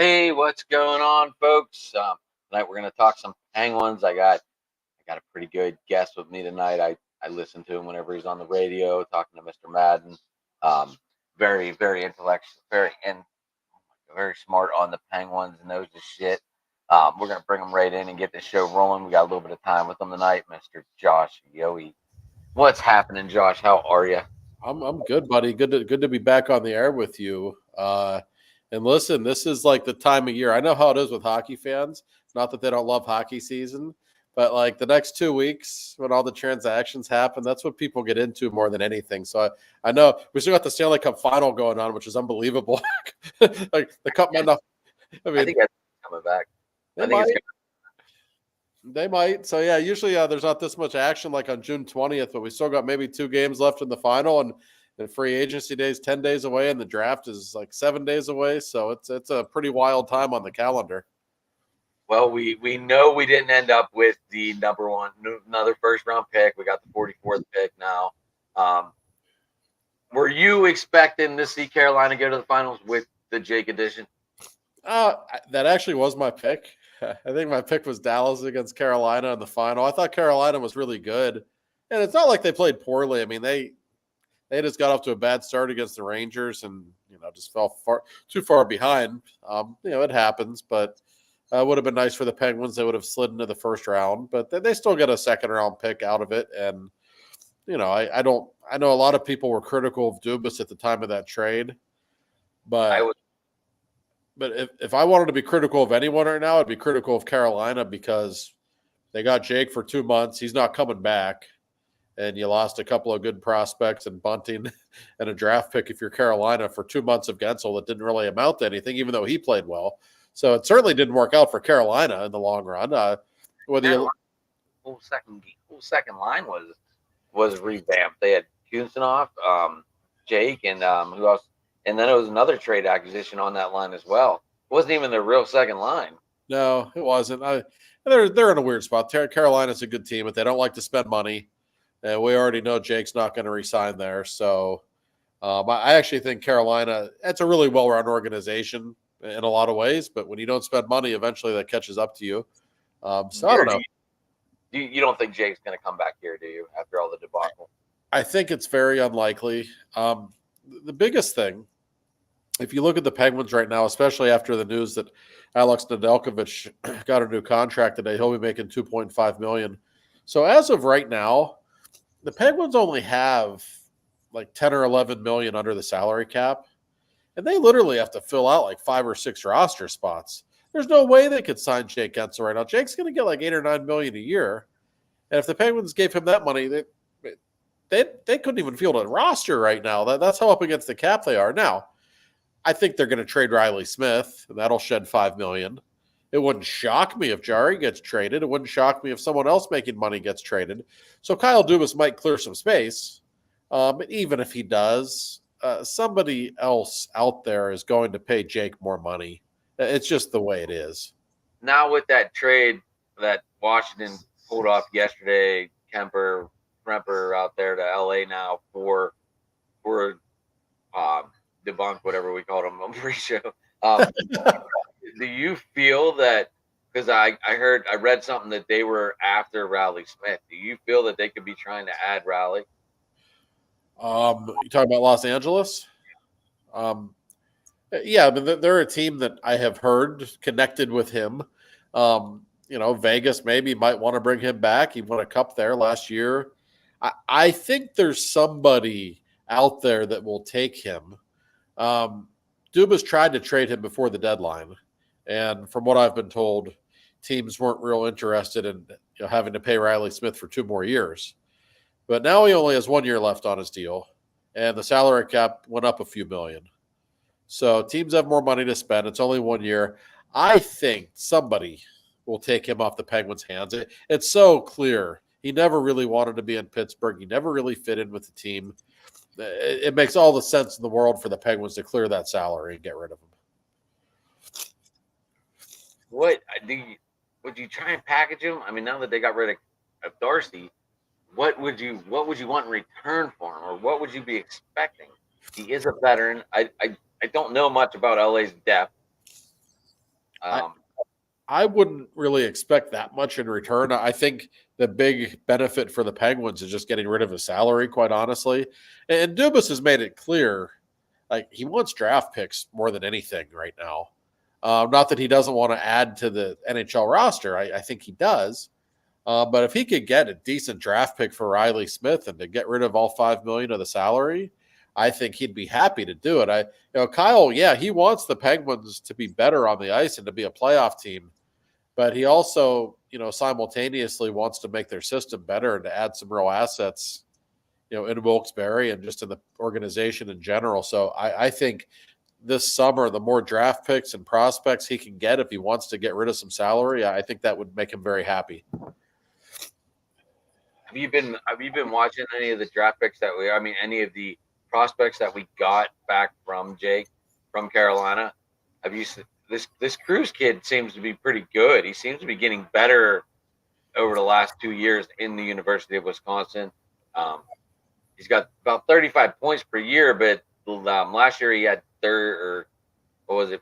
Hey, what's going on, folks? Tonight we're gonna talk some Penguins. I got a pretty good guest with me tonight. I listen to him whenever he's on the radio, talking to Mr. Madden. Um, very intellectual, very smart on the Penguins, knows his shit. We're gonna bring him right in and get the show rolling. We got a little bit of time with him tonight, Mr. Josh Yohe. What's happening, Josh? How are you? I'm good, buddy. Good to be back on the air with you. And listen, this is like the time of year. I know how it is with hockey fans. Not that they don't love hockey season, but like the next 2 weeks when all the transactions happen, that's what people get into more than anything. So I know we still got the Stanley Cup final going on, which is unbelievable. Like the cup might not. I I mean, think that's coming back. I they think might. it's They might. So yeah, usually there's not this much action like on June 20th, but we still got maybe 2 games left in the final, and free agency days 10 days away, and the draft is like 7 days away. So it's a pretty wild time on the calendar. Well, we know we didn't end up with the number one, another first round pick. We got the 44th pick now. Were you expecting to see Carolina go to the finals with the Jake edition? That actually was my pick. I think my pick was Dallas against Carolina in the final. I thought Carolina was really good, and it's not like they played poorly. I mean, they just got off to a bad start against the Rangers, and just fell too far behind. It happens, but it would have been nice for the Penguins. They would have slid into the first round, but they still get a second round pick out of it. And I don't. I know a lot of people were critical of Dubas at the time of that trade, I but was if I wanted to be critical of anyone right now, I'd be critical of Carolina because they got Jake for 2 months. He's not coming back. And you lost a couple of good prospects and Bunting and a draft pick if you're Carolina for 2 months of Gensel that didn't really amount to anything, even though he played well. So it certainly didn't work out for Carolina in the long run. Whether you whole second line was revamped. They had Kuznetsov, Jake, and who else? And then it was another trade acquisition on that line as well. It wasn't even the real second line. No, it wasn't. They're in a weird spot. Carolina's a good team, but they don't like to spend money. And we already know Jake's not going to resign there. So I actually think Carolina, it's a really well-run organization in a lot of ways. But when you don't spend money, eventually that catches up to you. So I don't know. You don't think Jake's going to come back here, do you, after all the debacle? I think it's very unlikely. The biggest thing, if you look at the Penguins right now, especially after the news that Alex Nedeljkovic got a new contract today, he'll be making $2.5 million. So as of right now, the Penguins only have like 10 or 11 million under the salary cap, and they literally have to fill out like 5 or 6 roster spots. There's no way they could sign Jake Gensel right now. Jake's going to get like 8 or 9 million a year, and if the Penguins gave him that money, they couldn't even field a roster right now. That's how up against the cap they are now. I think they're going to trade Riley Smith, and that'll shed $5 million. It wouldn't shock me if Jari gets traded. It wouldn't shock me if someone else making money gets traded. So Kyle Dubas might clear some space. But even if he does, somebody else out there is going to pay Jake more money. It's just the way it is. Now with that trade that Washington pulled off yesterday, Remper out there to LA now for debunk whatever we called him on pre-show. Do you feel that, because I read something that they were after Riley Smith, do you feel that they could be trying to add Riley? You talking about Los Angeles? Yeah, I mean, they're a team that I have heard connected with him. Vegas maybe might want to bring him back. He won a cup there last year. I think there's somebody out there that will take him. Dubas tried to trade him before the deadline. And from what I've been told, teams weren't real interested in having to pay Riley Smith for 2 more years. But now he only has 1 year left on his deal, and the salary cap went up a few million. So teams have more money to spend. It's only 1 year. I think somebody will take him off the Penguins' hands. It's so clear. He never really wanted to be in Pittsburgh. He never really fit in with the team. It makes all the sense in the world for the Penguins to clear that salary and get rid of him. Would you try and package him? I mean, now that they got rid of Darcy, what would you want in return for him, or what would you be expecting? He is a veteran. I don't know much about LA's depth. I, Um, I wouldn't really expect that much in return. I think the big benefit for the Penguins is just getting rid of his salary, quite honestly. And Dubas has made it clear, like he wants draft picks more than anything right now. Not that he doesn't want to add to the NHL roster. I think he does. But if he could get a decent draft pick for Riley Smith and to get rid of all $5 million of the salary, I think he'd be happy to do it. Kyle, yeah, he wants the Penguins to be better on the ice and to be a playoff team, but he also, simultaneously wants to make their system better and to add some real assets, in Wilkes-Barre and just in the organization in general. So I think this summer, the more draft picks and prospects he can get if he wants to get rid of some salary, I think that would make him very happy. have you been watching any of the draft picks any of the prospects that we got back from Jake from Carolina? Have you this Cruz kid seems to be pretty good. He seems to be getting better over the last 2 years in the University of Wisconsin. He's got about 35 points per year, but last year he had what was it,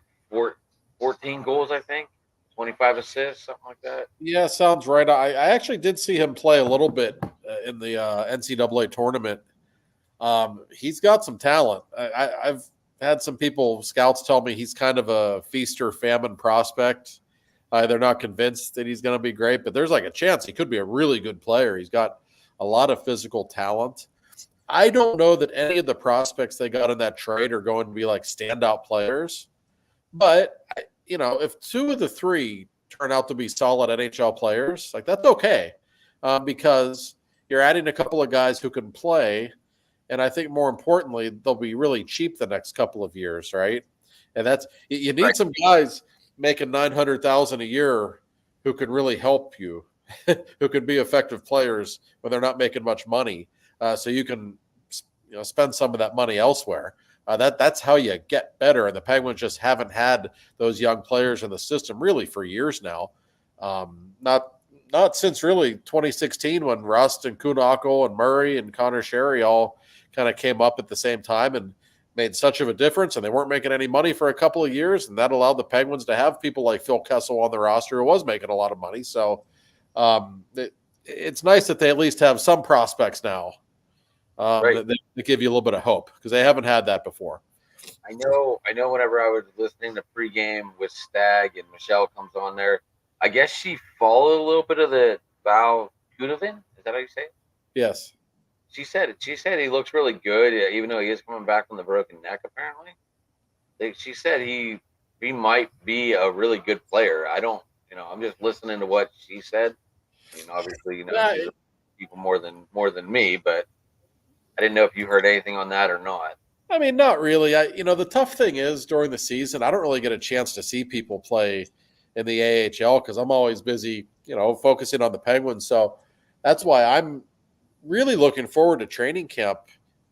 14 goals, I think, 25 assists, something like that. Yeah, sounds right. I actually did see him play a little bit in the NCAA tournament. He's got some talent. I've had some scouts tell me he's kind of a feast or famine prospect. They're not convinced that he's going to be great, but there's like a chance he could be a really good player. He's got a lot of physical talent. I don't know that any of the prospects they got in that trade are going to be like standout players, but if two of the three turn out to be solid NHL players, like that's okay, because you're adding a couple of guys who can play, and I think more importantly, they'll be really cheap the next couple of years, right? And you need Right. some guys making $900,000 a year who can really help you, who can be effective players when they're not making much money, so you can spend some of that money elsewhere. That's how you get better, and the Penguins just haven't had those young players in the system really for years now. Not since really 2016 when Rust and Kunakol and Murray and Connor Sherry all kind of came up at the same time and made such of a difference, and they weren't making any money for a couple of years, and that allowed the Penguins to have people like Phil Kessel on the roster who was making a lot of money. So it's nice that they at least have some prospects now. Right. That give you a little bit of hope because they haven't had that before. I know. Whenever I was listening to pregame with Stag and Michelle comes on there, I guess she followed a little bit of the Val Kudovin. Is that how you say it? Yes. She said it. She said he looks really good, even though he is coming back from the broken neck. Apparently, she said he might be a really good player. I don't. I'm just listening to what she said. Obviously, she's people more than me, but I didn't know if you heard anything on that or not. I mean, not really. The tough thing is during the season, I don't really get a chance to see people play in the AHL because I'm always busy, focusing on the Penguins. So that's why I'm really looking forward to training camp.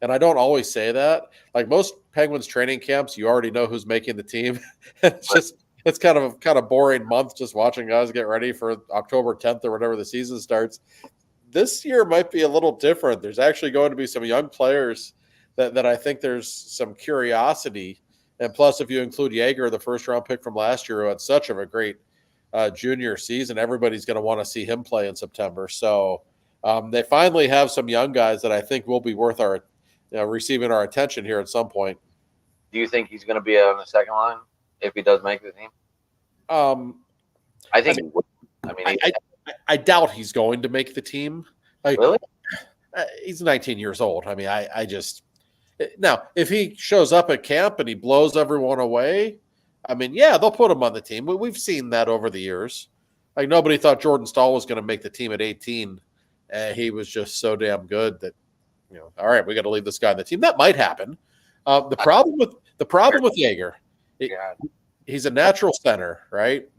And I don't always say that. Like most Penguins training camps, you already know who's making the team. It's kind of boring month just watching guys get ready for October 10th or whatever the season starts. This year might be a little different. There's actually going to be some young players that I think there's some curiosity. And plus, if you include Yeager, the first round pick from last year, who had such of a great junior season, everybody's going to want to see him play in September. So they finally have some young guys that I think will be worth our receiving our attention here at some point. Do you think he's going to be on the second line if he does make the team? I think he would. I doubt he's going to make the team. Really? He's 19 years old. I mean, I just now if he shows up at camp and he blows everyone away, I mean, yeah, they'll put him on the team. We've seen that over the years. Like nobody thought Jordan Stahl was going to make the team at 18. He was just so damn good that all right, we got to leave this guy on the team. That might happen. The problem with Yeager, he's a natural center, right?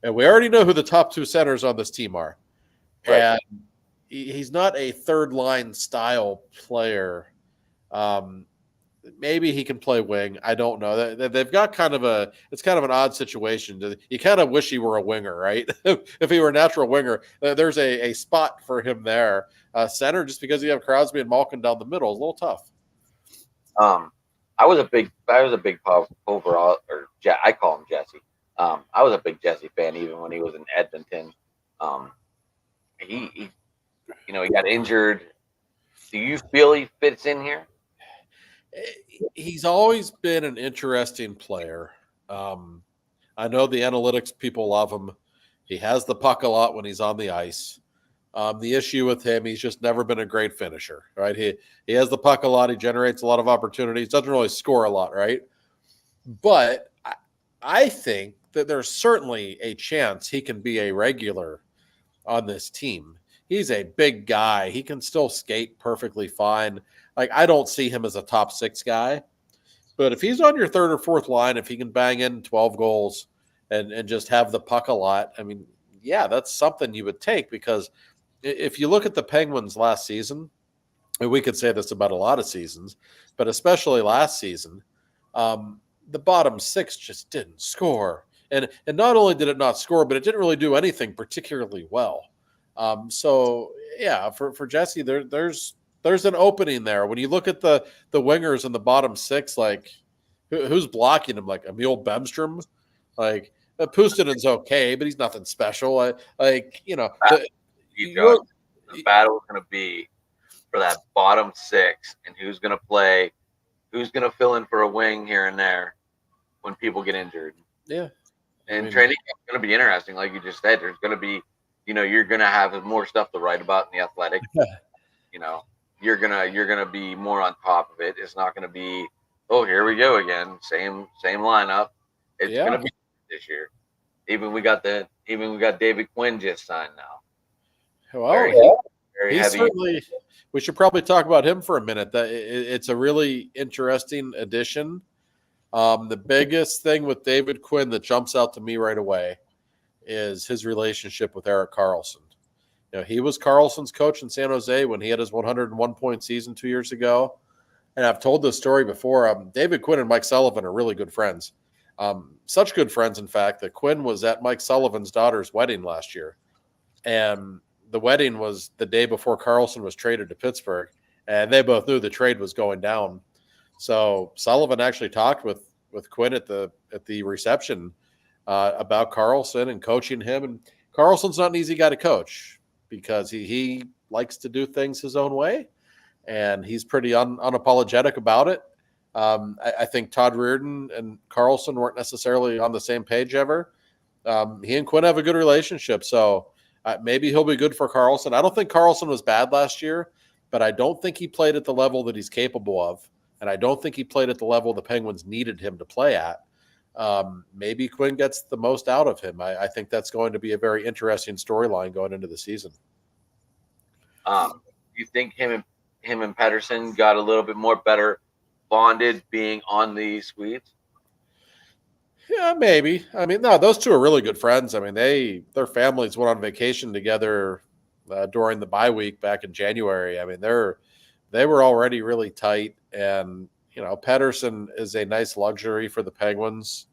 And we already know who the top two centers on this team are. Right. And he's not a third line style player. Maybe he can play wing. I don't know. They've got it's kind of an odd situation. You kind of wish he were a winger, right? If he were a natural winger, there's a spot for him there. Center, just because you have Crosby and Malkin down the middle, is a little tough. I was a big overall, or I call him Jesse. I was a big Jesse fan even when he was in Edmonton. Um, he he got injured. Do you feel he fits in here? He's always been an interesting player. Um, I know the analytics people love him. He has the puck a lot when he's on the ice. The issue with him, he's just never been a great finisher, right? He has the puck a lot. He generates a lot of opportunities. Doesn't really score a lot, right? But I think that there's certainly a chance he can be a regular on this team. He's a big guy. He can still skate perfectly fine. Like, I don't see him as a top six guy, but if he's on your third or fourth line, if he can bang in 12 goals and just have the puck a lot, I mean, yeah, that's something you would take, because if you look at the Penguins last season, and we could say this about a lot of seasons, but especially last season, um, the bottom six just didn't score. And not only did it not score, but it didn't really do anything particularly well. So yeah, for Jesse, there's an opening there. When you look at the wingers in the bottom six, like who's blocking him? Like Emil Bemstrom, like Pustinen's okay, but he's nothing special. John, You're the battle is going to be for that bottom six, and who's going to play, who's going to fill in for a wing here and there when people get injured. yeah. And training is going to be interesting, like you just said. There's going to be, you're going to have more stuff to write about in the Athletic. You know, you're gonna be more on top of it. It's not going to be, oh, here we go again, same lineup. It's going to be this year. Even we got David Quinn just signed now. Well, Very he's heavy. certainly. We should probably talk about him for a minute. It's a really interesting addition. The biggest thing with David Quinn that jumps out to me right away is his relationship with Erik Karlsson. He was Karlsson's coach in San Jose when he had his 101 point season 2 years ago. And I've told this story before. David Quinn and Mike Sullivan are really good friends. Such good friends, in fact, that Quinn was at Mike Sullivan's daughter's wedding last year. And the wedding was the day before Karlsson was traded to Pittsburgh. And they both knew the trade was going down. So Sullivan actually talked with Quinn at the reception about Karlsson and coaching him. And Karlsson's not an easy guy to coach because he likes to do things his own way, and he's pretty unapologetic about it. I think Todd Reardon and Karlsson weren't necessarily on the same page ever. He and Quinn have a good relationship, so maybe he'll be good for Karlsson. I don't think Karlsson was bad last year, but I don't think he played at the level that he's capable of, and I don't think he played at the level the Penguins needed him to play at. Maybe Quinn gets the most out of him. I think that's going to be a very interesting storyline going into the season. You think him and Pedersen got a little bit more better bonded being on the suites? Yeah, maybe. I mean, no, those two are really good friends. I mean, their families went on vacation together during the bye week back in January. I mean, they were already really tight, and Pedersen is a nice luxury for the Penguins.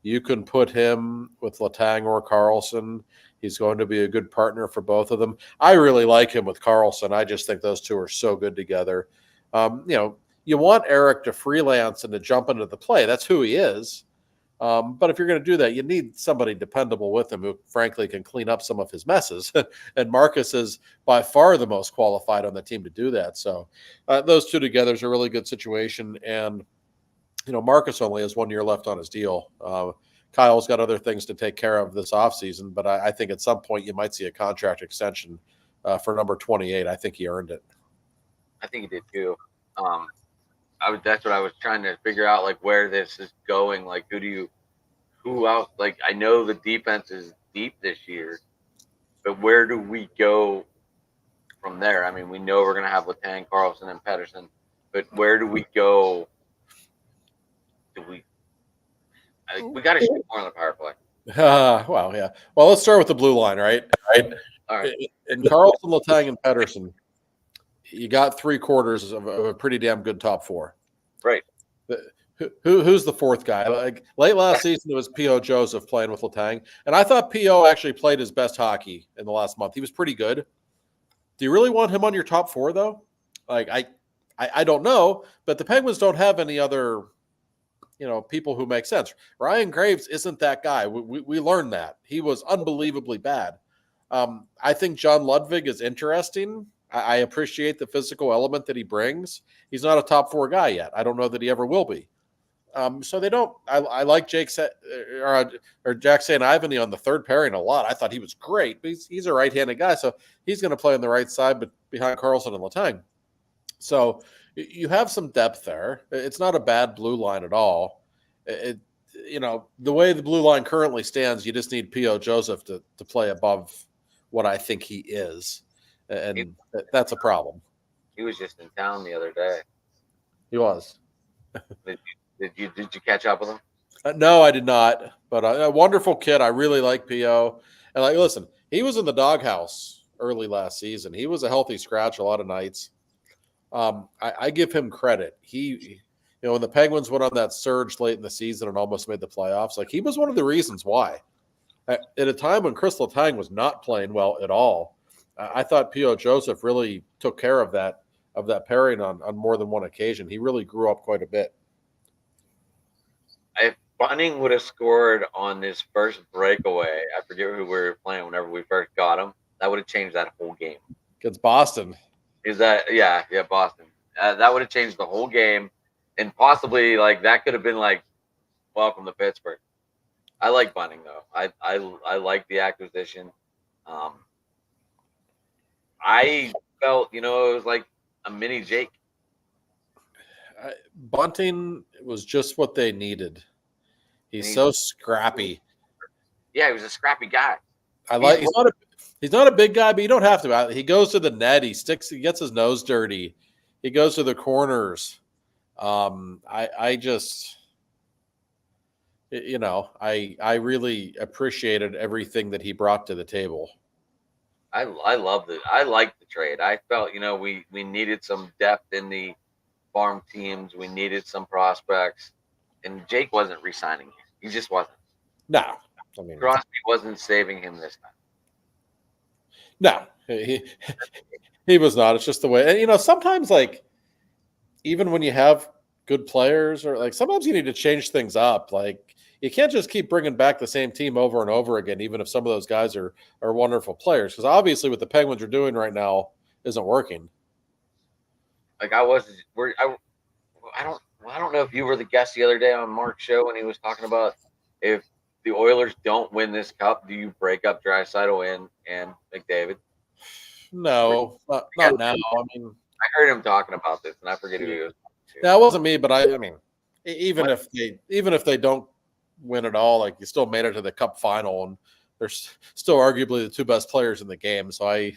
You can put him with Letang or Karlsson. He's going to be a good partner for both of them. I really like him with Karlsson. I just think those two are so good together. You want Erik to freelance and to jump into the play. That's who he is. But if you're going to do that, you need somebody dependable with him who, frankly, can clean up some of his messes. And Marcus is by far the most qualified on the team to do that. So those two together is a really good situation. And, Marcus only has 1 year left on his deal. Kyle's got other things to take care of this offseason, but I think at some point you might see a contract extension for number 28. I think he earned it. I think he did too. That's what I was trying to figure out, like where this is going. Like who else? Like I know the defense is deep this year, but where do we go from there? I mean, we know we're going to have Letang, Karlsson, and Pedersen, but where do we go? We got to shoot more on the power play. Well, yeah. Well, let's start with the blue line, right? All right. In Karlsson, Letang, and Pedersen, you got 3/4 of a pretty damn good top four. Right. Who's the fourth guy? Like late last season, it was P.O. Joseph playing with Letang, and I thought P.O. actually played his best hockey in the last month. He was pretty good. Do you really want him on your top four, though? Like I don't know, but the Penguins don't have any other, people who make sense. Ryan Graves isn't that guy. We learned that. He was unbelievably bad. I think John Ludwig is interesting. I appreciate the physical element that he brings. He's not a top 4 guy yet. I don't know that he ever will be. So they don't. I like or Jack St. Ivany on the third pairing a lot. I thought he was great. But he's a right-handed guy, so he's going to play on the right side, but behind Carlson and Letang. So you have some depth there. It's not a bad blue line at all. The way the blue line currently stands, you just need P.O. Joseph to play above what I think he is, and that's a problem. He was just in town the other day. He was. Did you catch up with him? No, I did not. But a wonderful kid. I really like P.O. And listen, he was in the doghouse early last season. He was a healthy scratch a lot of nights. I give him credit. When the Penguins went on that surge late in the season and almost made the playoffs, he was one of the reasons why. At a time when Chris Letang was not playing well at all, I thought P.O. Joseph really took care of that pairing on more than one occasion. He really grew up quite a bit. If Bunting would have scored on this first breakaway, I forget who we were playing whenever we first got him, that would have changed that whole game. Against Boston. Is that Boston? That would have changed the whole game, and possibly that could have been welcome to Pittsburgh. I like Bunting though. I like the acquisition. I felt it was like a mini Jake. Bunting was just what they needed. He's so scrappy. Yeah, he was a scrappy guy. He's not a big guy, but you don't have to. He goes to the net. He gets his nose dirty. He goes to the corners. I really appreciated everything that he brought to the table. I loved it. I liked the trade. I felt we needed some depth in the farm teams. We needed some prospects, and Jake wasn't re-signing him. He just wasn't. No, Crosby wasn't saving him this time. No, he was not. It's just the way. And sometimes even when you have good players, or sometimes you need to change things up. You can't just keep bringing back the same team over and over again, even if some of those guys are wonderful players. Because obviously, what the Penguins are doing right now isn't working. I don't know if you were the guest the other day on Mark's show when he was talking about if the Oilers don't win this cup, do you break up Draisaitl and McDavid? No, not now. I heard him talking about this, and I forget who he was. Yeah, it wasn't me, but even if they don't win at all, you still made it to the cup final, and they're still arguably the two best players in the game. So I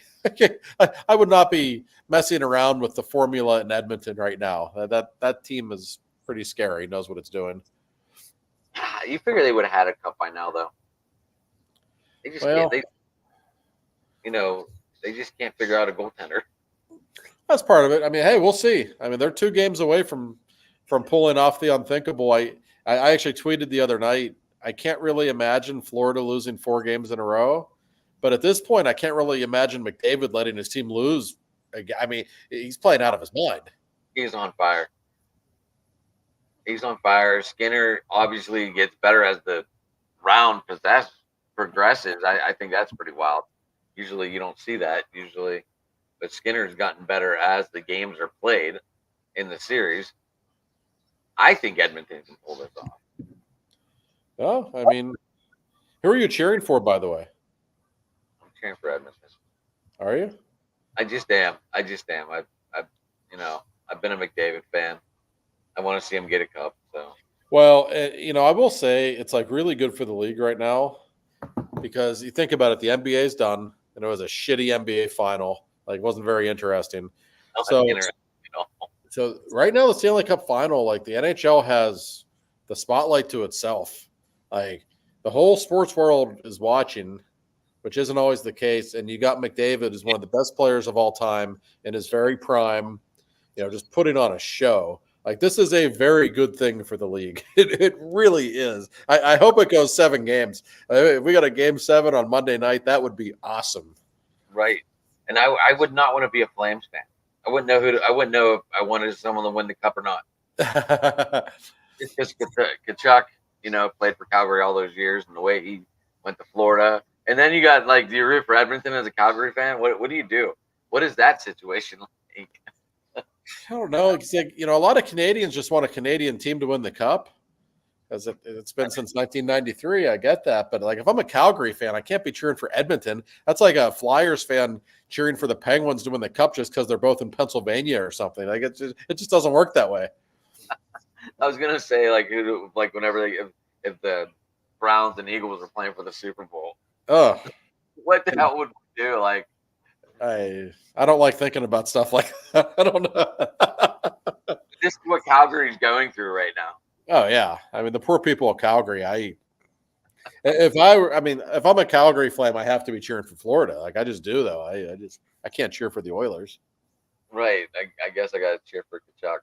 would not be messing around with the formula in Edmonton right now. That team is pretty scary. Knows what it's doing. You figure they would have had a cup by now, though. They just can't. They just can't figure out a goaltender. That's part of it. Hey, we'll see. They're 2 games away from pulling off the unthinkable. I actually tweeted the other night, I can't really imagine Florida losing 4 games in a row. But at this point, I can't really imagine McDavid letting his team lose. He's playing out of his mind. He's on fire. Skinner obviously gets better as the round progresses. I think that's pretty wild. Usually you don't see that. But Skinner's gotten better as the games are played in the series. I think Edmonton can pull this off. Oh, who are you cheering for, by the way? I'm cheering for Edmonton. Are you? I just am. I've been a McDavid fan. I want to see him get a cup. So. Well, I will say it's really good for the league right now because you think about it, the NBA's done, and it was a shitty NBA final. It wasn't very interesting. So right now, the Stanley Cup final, the NHL has the spotlight to itself. The whole sports world is watching, which isn't always the case. And you got McDavid as one of the best players of all time in his very prime, just putting on a show. This is a very good thing for the league. It really is. I hope it goes 7 games. If we got a game 7 on Monday night, that would be awesome. Right. And I would not want to be a Flames fan. I wouldn't know if I wanted someone to win the cup or not. It's just Kachuk, played for Calgary all those years, and the way he went to Florida, and then you got like, do you root for Edmonton as a Calgary fan? What do you do? What is that situation like? I don't know. It's like, a lot of Canadians just want a Canadian team to win the cup because it's been since 1993. I get that. But like, if I'm a Calgary fan, I can't be cheering for Edmonton. That's like a Flyers fan cheering for the Penguins to win the cup just because they're both in Pennsylvania or something. Like, it just doesn't work that way. I was gonna say like whenever if the Browns and Eagles were playing for the Super Bowl, Oh, what the hell would we do? Like, I don't like thinking about stuff like that. I don't know. this is what Calgary's going through right now. Oh yeah, I mean the poor people of Calgary. If I'm a Calgary fan, I have to be cheering for Florida. Like I just do though. I can't cheer for the Oilers. Right. I guess I got to cheer for Kachuk.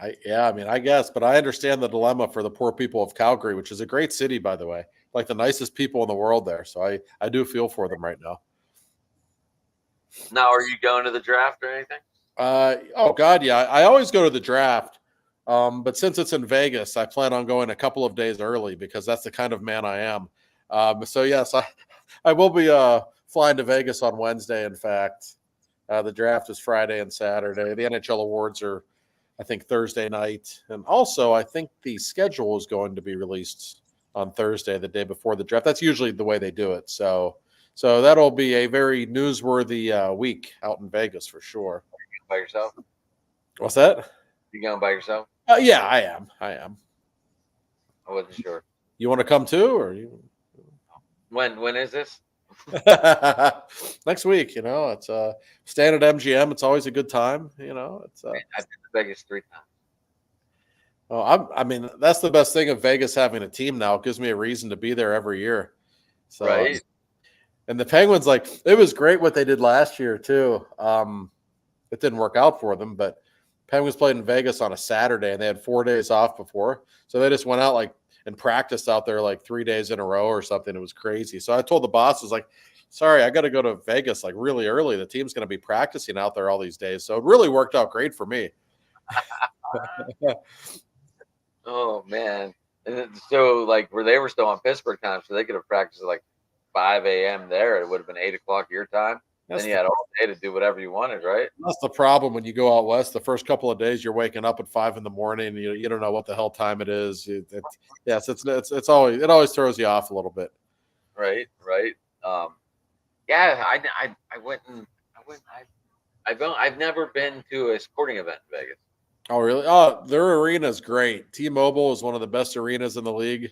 I guess, but I understand the dilemma for the poor people of Calgary, which is a great city, by the way, like the nicest people in the world there. So I do feel for them right now. Now, are you going to the draft or anything? Oh God, yeah. I always go to the draft, but since it's in Vegas, I plan on going a couple of days early because that's the kind of man I am. So yes, I will be flying to Vegas on Wednesday. In fact, the draft is Friday and Saturday. The NHL awards are, I think, Thursday night, and also I think the schedule is going to be released on Thursday, the day before the draft. That's usually the way they do it. So that'll be a very newsworthy week out in Vegas for sure. By yourself? What's that? You going by yourself? Yeah, I am. I wasn't sure. You want to come too, or you? When is this? Next week? It's staying at MGM. It's always a good time. It's. I've been to Vegas 3 times. Oh, I mean, that's the best thing of Vegas having a team now. It gives me a reason to be there every year. So, right. And the Penguins, like, it was great what they did last year too. It didn't work out for them, but Penguins played in Vegas on a Saturday and they had 4 days off before. So they just went out and practiced out there like 3 days in a row or something. It was crazy. So I told the bosses, like, sorry, I got to go to Vegas like really early. The team's going to be practicing out there all these days. So it really worked out great for me. Oh man. And so like where they were still on Pittsburgh time, so they could have practiced at like 5 a.m. there. It would have been 8 o'clock your time. Then you had all day to do whatever you wanted, right? That's the problem when you go out west. The first couple of days, you're waking up at 5 in the morning. You don't know what the hell time it is. It always throws you off a little bit. Right. Yeah, I've never been to a sporting event in Vegas. Oh, really? Oh, their arena is great. T-Mobile is one of the best arenas in the league.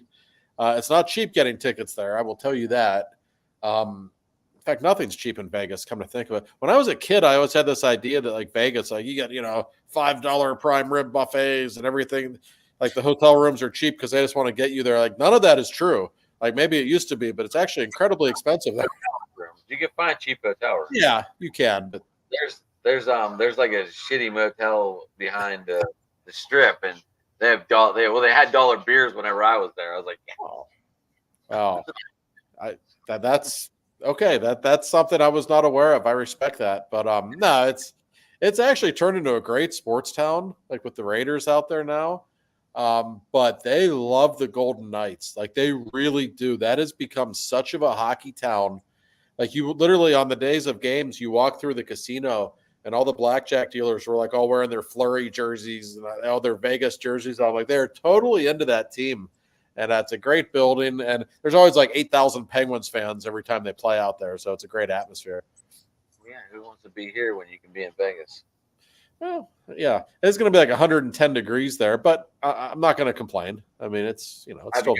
It's not cheap getting tickets there. I will tell you that. In fact, nothing's cheap in Vegas, come to think of it. When I was a kid, I always had this idea that like Vegas, like you get, $5 prime rib buffets and everything. Like the hotel rooms are cheap because they just want to get you there. Like none of that is true. Like maybe it used to be, but it's actually incredibly expensive there. You can find cheap hotel rooms. Yeah, you can, but there's like a shitty motel behind the strip, and they have they had dollar beers whenever I was there. I was like, that's okay. That's something I was not aware of. I respect that, but no, it's actually turned into a great sports town, like with the Raiders out there now. But they love the Golden Knights, like they really do. That has become such of a hockey town. Like you literally on the days of games, you walk through the casino and all the blackjack dealers were like all wearing their Flurry jerseys and all their Vegas jerseys. I'm like, they're totally into that team. And that's a great building. And there's always like 8,000 Penguins fans every time they play out there. So it's a great atmosphere. Yeah, who wants to be here when you can be in Vegas? Well, yeah, it's going to be like 110 degrees there, but I'm not going to complain. I mean, it's still.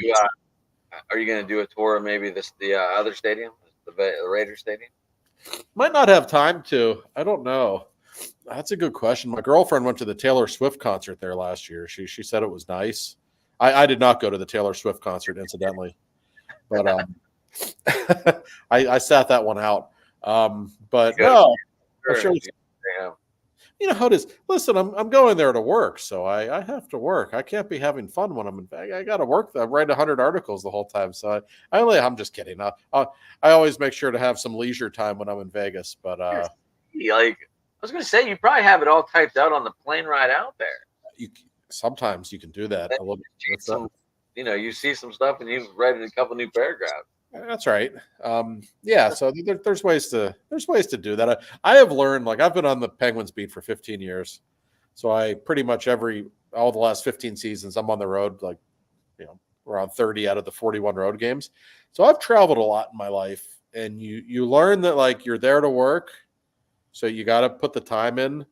Are you going to do a tour of maybe the other stadium, the Raiders stadium? Might not have time to. I don't know. That's a good question. My girlfriend went to the Taylor Swift concert there last year. She said it was nice. I did not go to the Taylor Swift concert, incidentally, but I sat that one out. But no, I'm sure. You know how it is. Listen, I'm going there to work, so I have to work. I can't be having fun when I'm in Vegas. I got to work. I write 100 articles the whole time, so I'm just kidding. I always make sure to have some leisure time when I'm in Vegas. But I was going to say, you probably have it all typed out on the plane ride out there. sometimes you can do that Then a little you bit. change some, you see some stuff and you've read a couple new paragraphs. That's right. Yeah, so there's ways to do that. I have learned, like, I've been on the Penguins beat for 15 years, so I pretty much all the last 15 seasons I'm on the road, like, around 30 out of the 41 road games. So I've traveled a lot in my life, and you learn that, like, you're there to work, so you got to put the time in,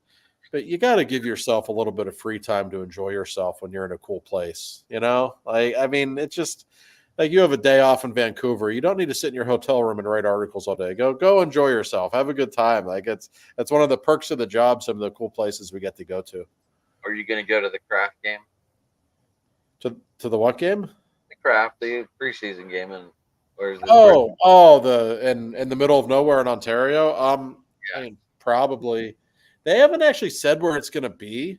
but you got to give yourself a little bit of free time to enjoy yourself when you're in a cool place. Like, I mean, it's just like, you have a day off in Vancouver. You don't need to sit in your hotel room and write articles all day. Go enjoy yourself. Have a good time. Like, that's one of the perks of the job. Some of the cool places we get to go to. Are you going to go to the craft game? To the what game? The craft, the preseason game, and or is it The in the middle of nowhere in Ontario. I yeah, mean, probably. They haven't actually said where it's going to be,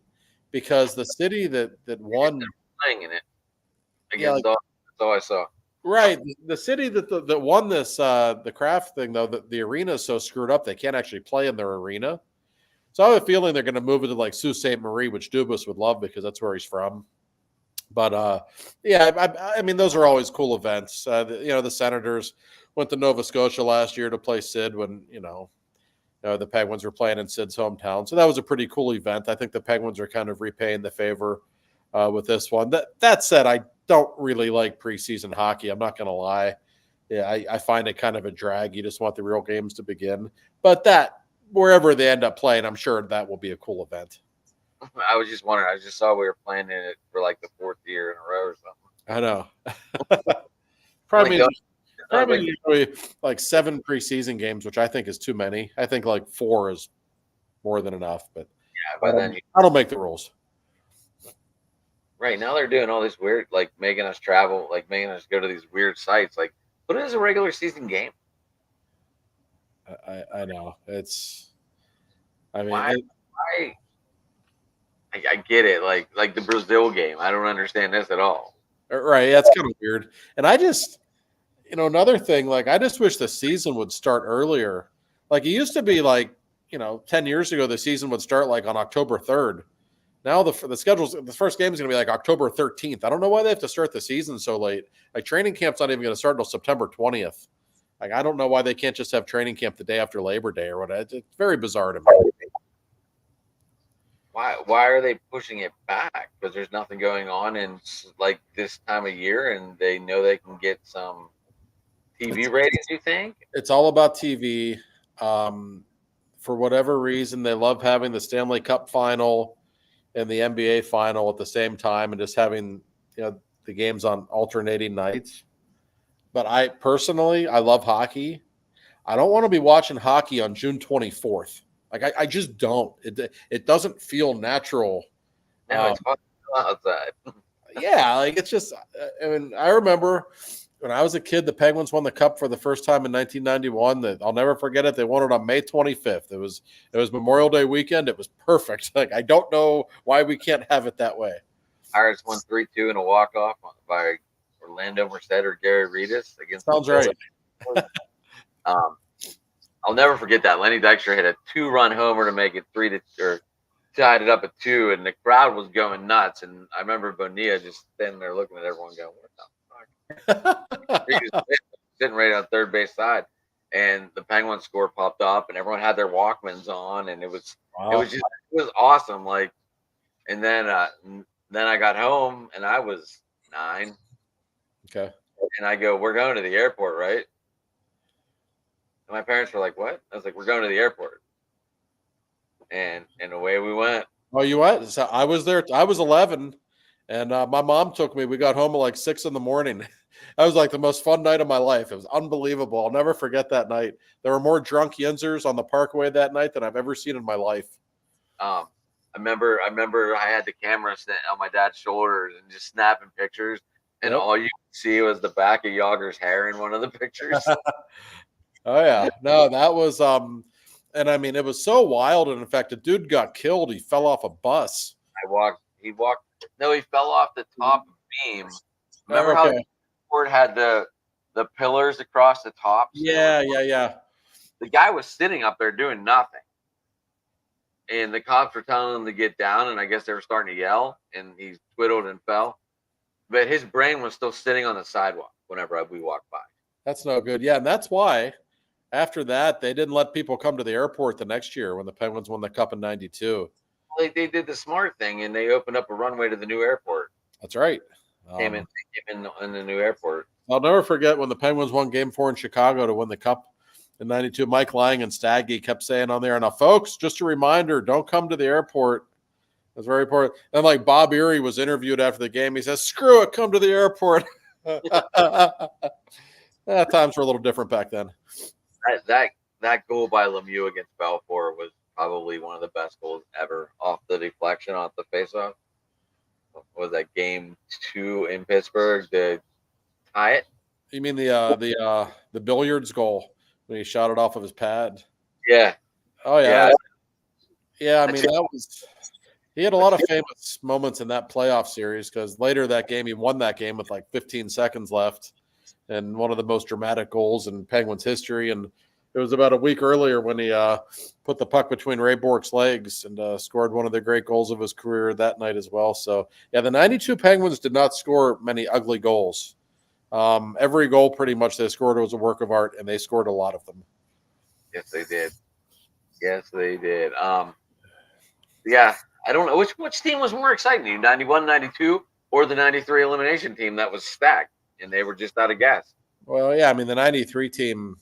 because the city that won, playing in it yeah, against like, all. That's all I saw. right, the city that won this the craft thing, though, the arena is so screwed up they can't actually play in their arena. So I have a feeling they're going to move it to, like, Sault Ste. Marie, which Dubas would love because that's where he's from. But yeah, I mean, those are always cool events. The Senators went to Nova Scotia last year to play Sid when the Penguins were playing in Sid's hometown. So that was a pretty cool event. I think the Penguins are kind of repaying the favor with this one. That said, I don't really like preseason hockey. I'm not going to lie. Yeah, I find it kind of a drag. You just want the real games to begin. But wherever they end up playing, I'm sure that will be a cool event. I was just wondering. I just saw we were playing in it for like the 4th year in a row or something. I know. Like, Probably usually like 7 preseason games, which I think is too many. I think like 4 is more than enough, but yeah, but then I don't make the rules. right now they're doing all this weird, like making us travel, like making us go to these weird sites. Like, put it as a regular season game. I know it's. I mean, Why? Why? I get it. Like the Brazil game. I don't understand this at all. right. That's kind of weird. And I just, another thing, like, I just wish the season would start earlier. Like, it used to be, like, 10 years ago, the season would start like on October 3rd. Now the schedule's, the first game is going to be like October 13th. I don't know why they have to start the season so late. Like, training camp's not even going to start until September 20th. Like, I don't know why they can't just have training camp the day after Labor Day or whatever. It's very bizarre to me. Why are they pushing it back? Because there's nothing going on in like this time of year, and they know they can get some TV ratings. You think? It's all about TV. For whatever reason, they love having the Stanley Cup final and the NBA final at the same time, and just having the games on alternating nights. But I personally, I love hockey. I don't want to be watching hockey on June 24th. Like, I just don't. It doesn't feel natural. No, it's hot outside. Yeah, like, it's just. I mean, I remember when I was a kid, the Penguins won the Cup for the first time in 1991. That I'll never forget it. They won it on May 25th. It was Memorial Day weekend. It was perfect. Like, I don't know why we can't have it that way. Pirates won 3-2 in a walk-off by Orlando Merced or Gary Redus against. Sounds right. I'll never forget that. Lenny Dykstra hit a 2-run homer to make it 3-2, or tied it up at 2, and the crowd was going nuts. And I remember Bonilla just standing there looking at everyone, going, "What the fuck?" Sitting right on third base side, and the Penguins score popped up, and everyone had their Walkmans on, and it was awesome. Like, and then I got home, and I was 9. Okay. And I go, "We're going to the airport, right?" And my parents were like, "What?" I was like, "We're going to the airport." And away we went. Oh, you what? So I was there. I was 11, and my mom took me. We got home at like 6 in the morning. That was like the most fun night of my life. It was unbelievable. I'll never forget that night. There were more drunk Yinzers on the Parkway that night than I've ever seen in my life. I remember I had the camera on my dad's shoulders and just snapping pictures, and all you could see was the back of Yager's hair in one of the pictures. Oh yeah, no, that was and I mean, it was so wild. And in fact, a dude got killed. He fell off a bus. He walked. No, he fell off the top beam. Remember how the board had the pillars across the top? Yeah. The guy was sitting up there doing nothing. and the cops were telling him to get down, and I guess they were starting to yell, and he twiddled and fell. But his brain was still sitting on the sidewalk whenever we walked by. That's no good. Yeah, and that's why after that they didn't let people come to the airport the next year when the Penguins won the Cup in '92. They did the smart thing, and they opened up a runway to the new airport. That's right. Came in the new airport. I'll never forget when the Penguins won Game 4 in Chicago to win the Cup in '92. Mike Lang and Staggy kept saying on there, "Now, folks, just a reminder: don't come to the airport." That's very important. And like Bob Erie was interviewed after the game, he says, "Screw it, come to the airport." Times were a little different back then. That goal by Lemieux against Belfour was probably one of the best goals ever off the deflection, off the faceoff. Was that Game 2 in Pittsburgh to tie it? You mean the billiards goal when he shot it off of his pad? Yeah. Oh yeah. Yeah, I mean that was. He had a lot of famous moments in that playoff series because later that game he won that game with like 15 seconds left, and one of the most dramatic goals in Penguins history. And it was about a week earlier when he put the puck between Ray Bourque's legs and scored one of the great goals of his career that night as well. So yeah, the '92 Penguins did not score many ugly goals. Every goal pretty much they scored was a work of art, and they scored a lot of them. Yes, they did. Yes, they did. Yeah, I don't know which team was more exciting, 91, 92, or the 93 elimination team that was stacked and they were just out of gas. Well, yeah, I mean the '93 team.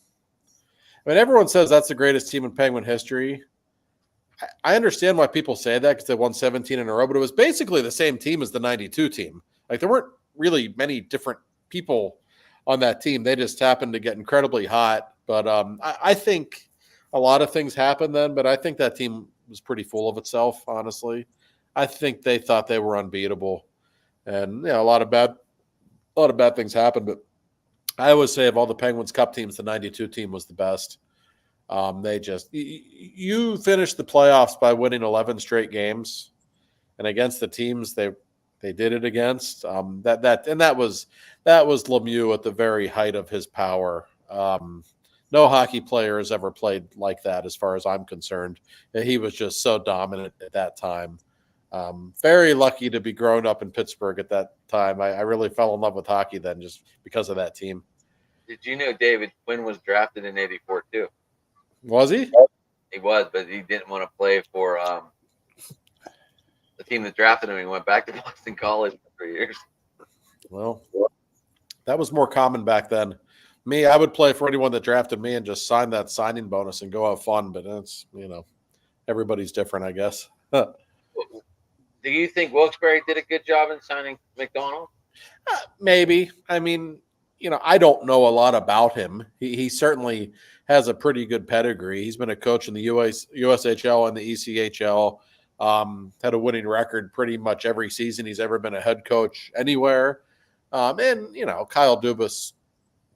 I mean, everyone says that's the greatest team in Penguin history. I understand why people say that because they won 17 in a row, but it was basically the same team as the '92 team. Like there weren't really many different people on that team. They just happened to get incredibly hot. But I think a lot of things happened then, but I think that team was pretty full of itself, honestly. I think they thought they were unbeatable. And a lot of bad things happened, but I always say of all the Penguins Cup teams, the '92 team was the best. They just you finished the playoffs by winning 11 straight games, and against the teams they did it against. That was Lemieux at the very height of his power. No hockey player has ever played like that, as far as I'm concerned. And he was just so dominant at that time. Very lucky to be growing up in Pittsburgh at that time. I really fell in love with hockey then just because of that team. Did you know David Quinn was drafted in '84 too? Was he? He was, but he didn't want to play for the team that drafted him. He went back to Boston College for 3 years. Well, that was more common back then. Me, I would play for anyone that drafted me and just sign that signing bonus and go have fun. But it's everybody's different, I guess. Do you think Wilkes-Barre did a good job in signing McDonald? Maybe. I mean, I don't know a lot about him. He certainly has a pretty good pedigree. He's been a coach in the USHL and the ECHL. Had a winning record pretty much every season he's ever been a head coach anywhere. And Kyle Dubas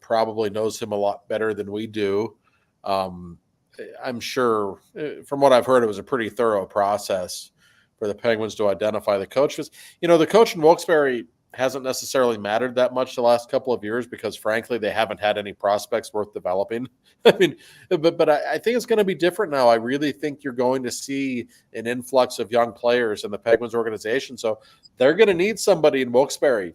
probably knows him a lot better than we do. I'm sure, from what I've heard, it was a pretty thorough process for the Penguins to identify the coach. The coach in Wilkes-Barre hasn't necessarily mattered that much the last couple of years because, frankly, they haven't had any prospects worth developing. I mean, but I think it's going to be different now. I really think you're going to see an influx of young players in the Penguins organization. So they're going to need somebody in Wilkes-Barre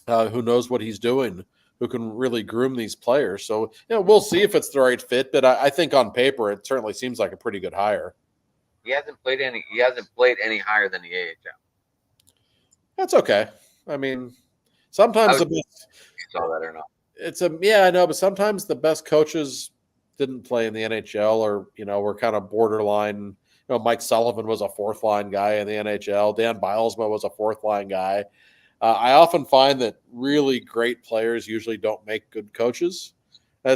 who knows what he's doing, who can really groom these players. So, we'll see if it's the right fit. But I think on paper, it certainly seems like a pretty good hire. He hasn't played any higher than the AHL. That's okay. I mean, sometimes the best. You saw that or not? I know, but sometimes the best coaches didn't play in the NHL, or were kind of borderline. Mike Sullivan was a fourth line guy in the NHL. Dan Bilesma was a fourth line guy. I often find that really great players usually don't make good coaches.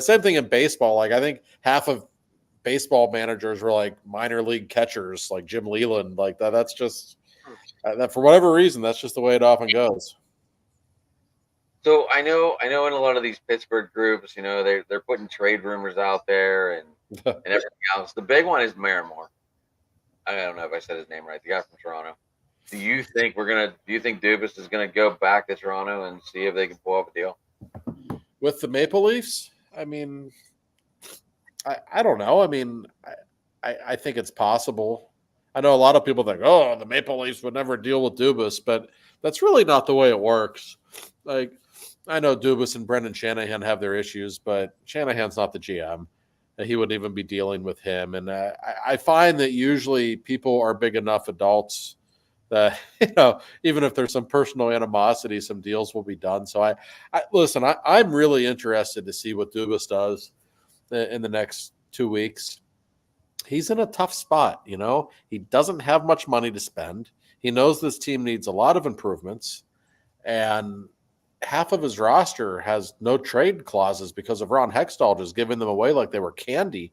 Same thing in baseball. Like I think half of baseball managers were like minor league catchers, like Jim Leland. Like that. That's just that for whatever reason. That's just the way it often goes. So I know in a lot of these Pittsburgh groups, they're putting trade rumors out there and everything else. The big one is Marimore. I don't know if I said his name right. The guy from Toronto. Do you think Dubas is gonna go back to Toronto and see if they can pull off a deal with the Maple Leafs? I mean, I don't know. I mean, I think it's possible. I know a lot of people think, oh, the Maple Leafs would never deal with Dubas, but that's really not the way it works. Like, I know Dubas and Brendan Shanahan have their issues, but Shanahan's not the GM. He wouldn't even be dealing with him. And I find that usually people are big enough adults that, even if there's some personal animosity, some deals will be done. So I listen, I'm really interested to see what Dubas does in the next 2 weeks. He's in a tough spot. He doesn't have much money to spend. He knows this team needs a lot of improvements, and half of his roster has no trade clauses because of Ron Hextall just giving them away like they were candy.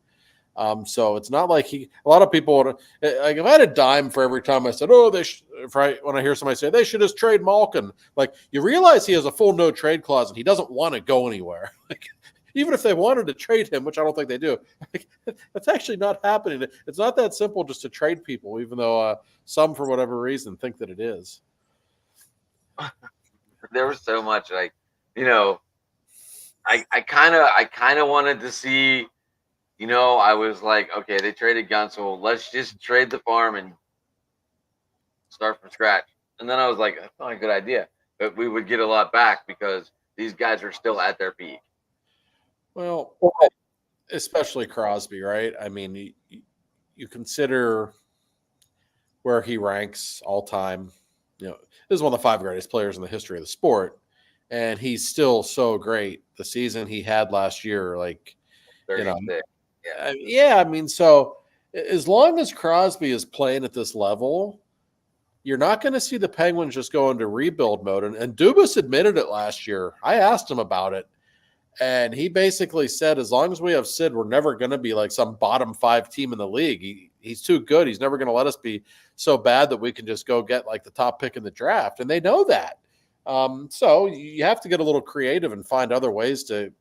So it's not like a lot of people would, like, if I had a dime for every time I said, oh, when I hear somebody say they should just trade Malkin, like, you realize he has a full no trade clause and he doesn't want to go anywhere. Like, even if they wanted to trade him, which I don't think they do, like, that's actually not happening. It's not that simple just to trade people, even though some, for whatever reason, think that it is. There was so much, like, I kind of wanted to see, I was like, okay, they traded Gunsel. Let's just trade the farm and start from scratch. And then I was like, that's not a good idea. But we would get a lot back because these guys are still at their peak. Well, especially Crosby, right? I mean, you consider where he ranks all time. This is one of the 5 greatest players in the history of the sport, and he's still so great. The season he had last year, like, 36. Yeah. I mean, so as long as Crosby is playing at this level, you're not going to see the Penguins just go into rebuild mode. And Dubas admitted it last year. I asked him about it, and he basically said, as long as we have Sid, we're never going to be like some bottom 5 team in the league. He's too good. He's never going to let us be so bad that we can just go get like the top pick in the draft. And they know that. So you have to get a little creative and find other ways to,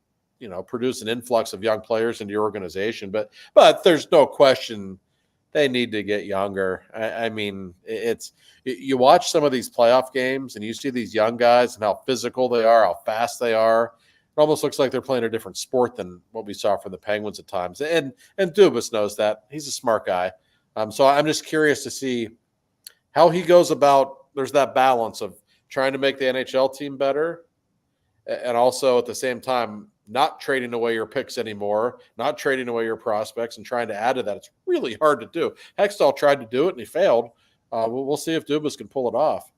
produce an influx of young players into your organization. But there's no question they need to get younger. I mean, you watch some of these playoff games and you see these young guys and how physical they are, how fast they are. It almost looks like they're playing a different sport than what we saw from the Penguins at times. And Dubas knows that. He's a smart guy. So I'm just curious to see how he goes about. There's that balance of trying to make the NHL team better and also at the same time not trading away your picks anymore, not trading away your prospects and trying to add to that. It's really hard to do. Hextall tried to do it and he failed. We'll see if Dubas can pull it off.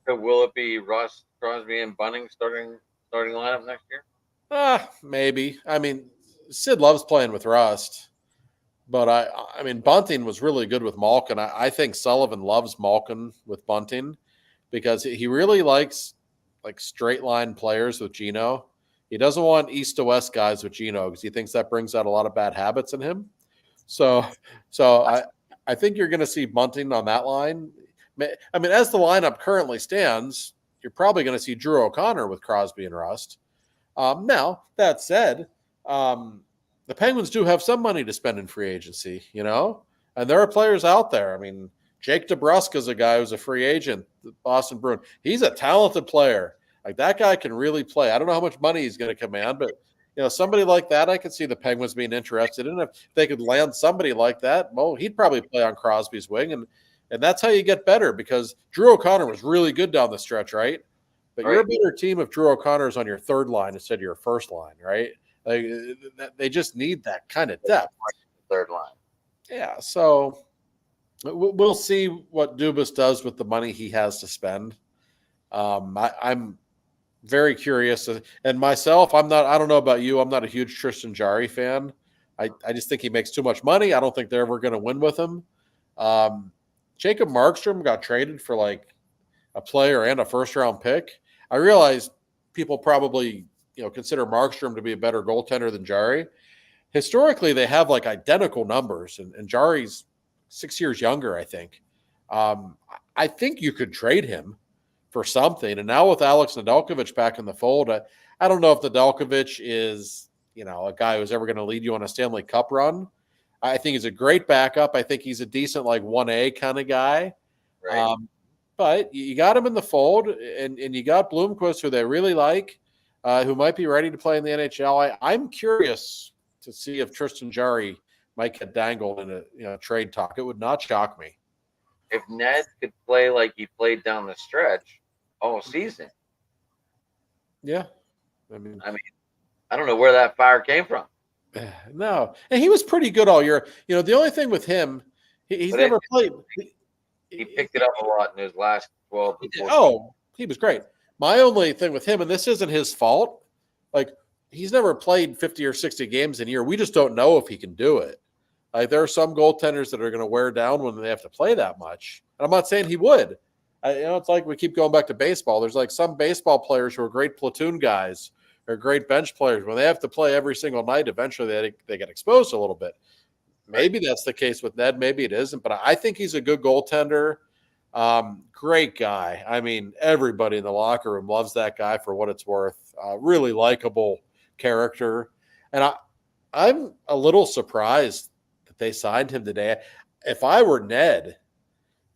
So will it be Russ, Crosby, and Bunting starting lineup next year? Maybe. I mean, Sid loves playing with Rust, but I mean, Bunting was really good with Malkin. I think Sullivan loves Malkin with Bunting because he really likes like straight line players with Gino. He doesn't want east to west guys with Gino because he thinks that brings out a lot of bad habits in him. So I think you're going to see Bunting on that line. I mean, as the lineup currently stands, you're probably going to see Drew O'Connor with Crosby and Rust. Now, that said, the Penguins do have some money to spend in free agency, and there are players out there. I mean, Jake DeBrusk is a guy who's a free agent, the Boston Bruin. He's a talented player. Like, that guy can really play. I don't know how much money he's going to command, but somebody like that, I could see the Penguins being interested in. If they could land somebody like that, well, he'd probably play on Crosby's wing, and that's how you get better because Drew O'Connor was really good down the stretch, right? But you're a better team if Drew O'Connor's on your third line instead of your first line, right? Like, they just need that kind of depth. Third line. Yeah, so we'll see what Dubas does with the money he has to spend. I'm very curious. And myself, I don't know about you, I'm not a huge Tristan Jarry fan. I just think he makes too much money. I don't think they're ever going to win with him. Jacob Markstrom got traded for like a player and a first-round pick. I realize people probably consider Markstrom to be a better goaltender than Jarry. Historically, they have like identical numbers, and Jarry's 6 years younger, I think. I think you could trade him for something. And now with Alex Nedeljkovic back in the fold, I don't know if Nedeljkovic is a guy who's ever going to lead you on a Stanley Cup run. I think he's a great backup. I think he's a decent like 1A kind of guy. Right. But you got him in the fold, and you got Bloomquist, who they really like, who might be ready to play in the NHL. I'm curious to see if Tristan Jarry might get dangled in a trade talk. It would not shock me. If Ned could play like he played down the stretch all season, Yeah, I mean, I mean, I don't know where that fire came from. no, and he was pretty good all year. The only thing with him, he's But never played. he picked it up a lot in his last 12 to 14. Oh, he was great. My only thing with him, and this isn't his fault, like he's never played 50 or 60 games in a year. We just don't know if he can do it. Like there are some goaltenders that are going to wear down when they have to play that much. And I'm not saying he would. It's like we keep going back to baseball. There's like some baseball players who are great platoon guys or great bench players. When they have to play every single night, eventually they get exposed a little bit. Maybe that's the case with Ned. Maybe it isn't. But I think he's a good goaltender. Great guy. I mean, everybody in the locker room loves that guy for what it's worth. Really likable character. And I'm a little surprised that they signed him today. If I were Ned,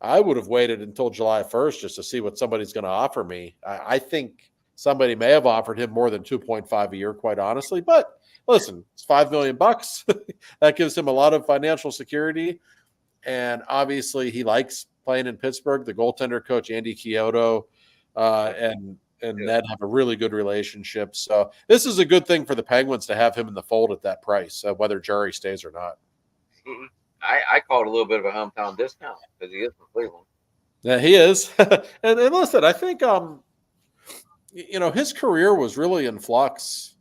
I would have waited until July 1st just to see what somebody's going to offer me. I think somebody may have offered him more than 2.5 a year, quite honestly. But listen, it's $5 million. That gives him a lot of financial security. And obviously he likes playing in Pittsburgh. The goaltender coach, Andy Chiodo, and Ned have a really good relationship. So this is a good thing for the Penguins to have him in the fold at that price, whether Jerry stays or not. I called a little bit of a hometown discount because he is from Cleveland. Yeah, he is. and listen, I think his career was really in flux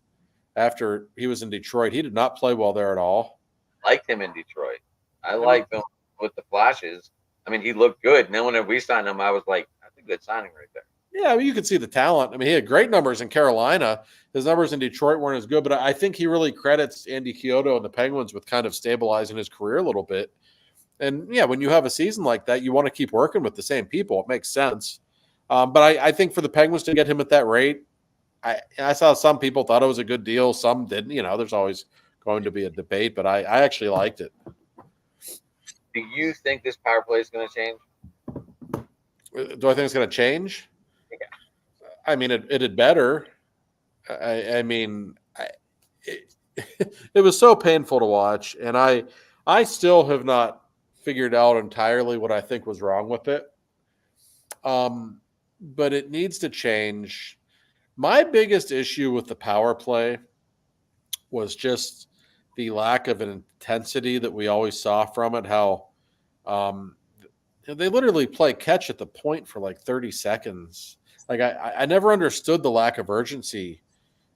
after he was in Detroit. He did not play well there at all. Liked him in Detroit. I liked him with the flashes. I mean, he looked good. And then whenever we signed him, I was like, that's a good signing right there. Yeah, I mean, you could see the talent. I mean, he had great numbers in Carolina. His numbers in Detroit weren't as good, but I think he really credits Andy Chiodo and the Penguins with kind of stabilizing his career a little bit. And yeah, when you have a season like that, you want to keep working with the same people. It makes sense. But I think for the Penguins to get him at that rate, I saw some people thought it was a good deal. Some didn't. There's always going to be a debate, but I actually liked it. Do you think this power play is going to change? Do I think it's going to change? Yeah. I mean, it had better. I mean, it was so painful to watch, and I still have not figured out entirely what I think was wrong with it. But it needs to change. My biggest issue with the power play was just the lack of an intensity that we always saw from it. How they literally play catch at the point for like 30 seconds. Like I never understood the lack of urgency.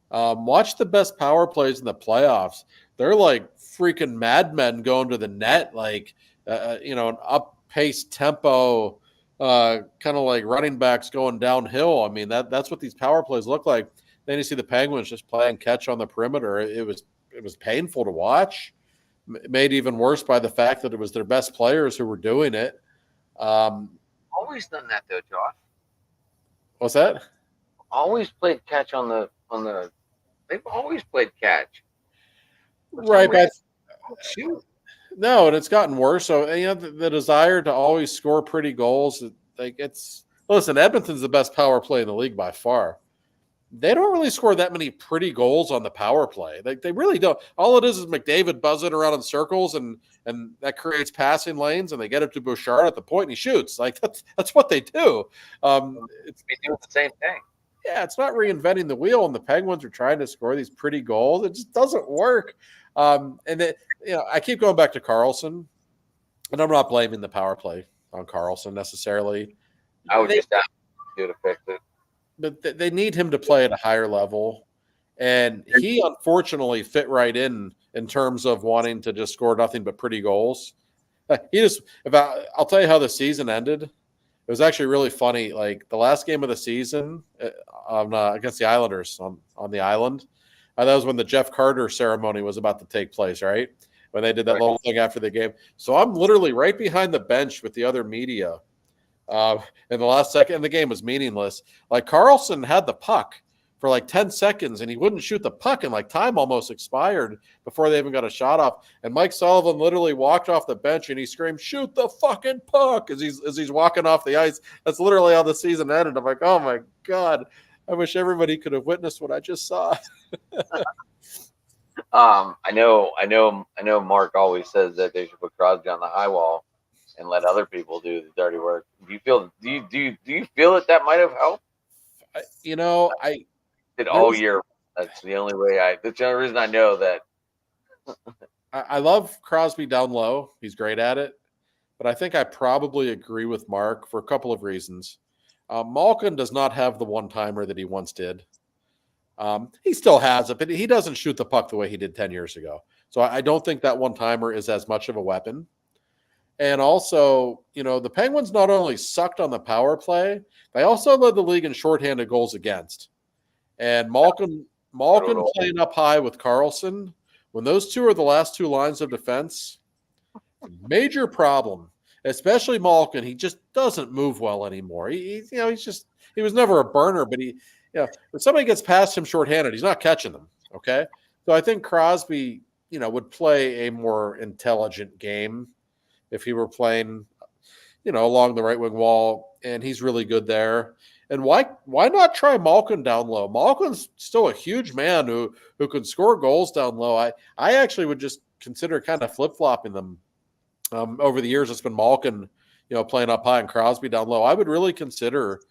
Watch the best power plays in the playoffs. They're like freaking madmen going to the net, like an up-paced tempo, kind of like running backs going downhill. I mean, that's what these power plays look like. Then you see the Penguins just playing catch on the perimeter. It was painful to watch. Made even worse by the fact that it was their best players who were doing it. Always done that though, Josh. What's that? Always played catch on the. They've always played catch. Right, but shoot. No, and it's gotten worse. So the desire to always score pretty goals, listen. Edmonton's the best power play in the league by far. They don't really score that many pretty goals on the power play. They really don't. All it is McDavid buzzing around in circles, and that creates passing lanes, and they get it to Bouchard at the point, and he shoots. Like that's what they do. It's doing the same thing. Yeah, it's not reinventing the wheel, and the Penguins are trying to score these pretty goals. It just doesn't work. I keep going back to Carlson, and I'm not blaming the power play on Carlson necessarily. I would just ask you to fix it. But they need him to play at a higher level. And he unfortunately fit right in terms of wanting to just score nothing but pretty goals. I'll tell you how the season ended. It was actually really funny. Like the last game of the season against the Islanders on the island, that was when the Jeff Carter ceremony was about to take place, right? When they did that little thing after the game. So I'm literally right behind the bench with the other media. In the last second, and the game was meaningless. Like Carlson had the puck for like 10 seconds, and he wouldn't shoot the puck, and like time almost expired before they even got a shot off. And Mike Sullivan literally walked off the bench and he screamed, "Shoot the fucking puck!" as he's walking off the ice. That's literally how the season ended. I'm like, oh my God, I wish everybody could have witnessed what I just saw. I know. Mark always says that they should put Crosby on the high wall and let other people do the dirty work. Do you feel that might have helped? I It there all was year. That's the only way. That's the only reason I know that. I love Crosby down low. He's great at it, but I think I probably agree with Mark for a couple of reasons. Malkin does not have the one timer that he once did. He still has it, but he doesn't shoot the puck the way he did 10 years ago. So I don't think that one timer is as much of a weapon. And also, the Penguins not only sucked on the power play, they also led the league in shorthanded goals against. And Malkin Brutal. playing up high with Carlson, when those two are the last two lines of defense, major problem. Especially Malkin, he just doesn't move well anymore. He was never a burner, but when somebody gets past him shorthanded, he's not catching them. Okay, so I think Crosby, would play a more intelligent game if he were playing, along the right wing wall, and he's really good there. And why not try Malkin down low? Malkin's still a huge man who can score goals down low. I actually would just consider kind of flip flopping them. Over the years, it's been Malkin, playing up high and Crosby down low. I would really consider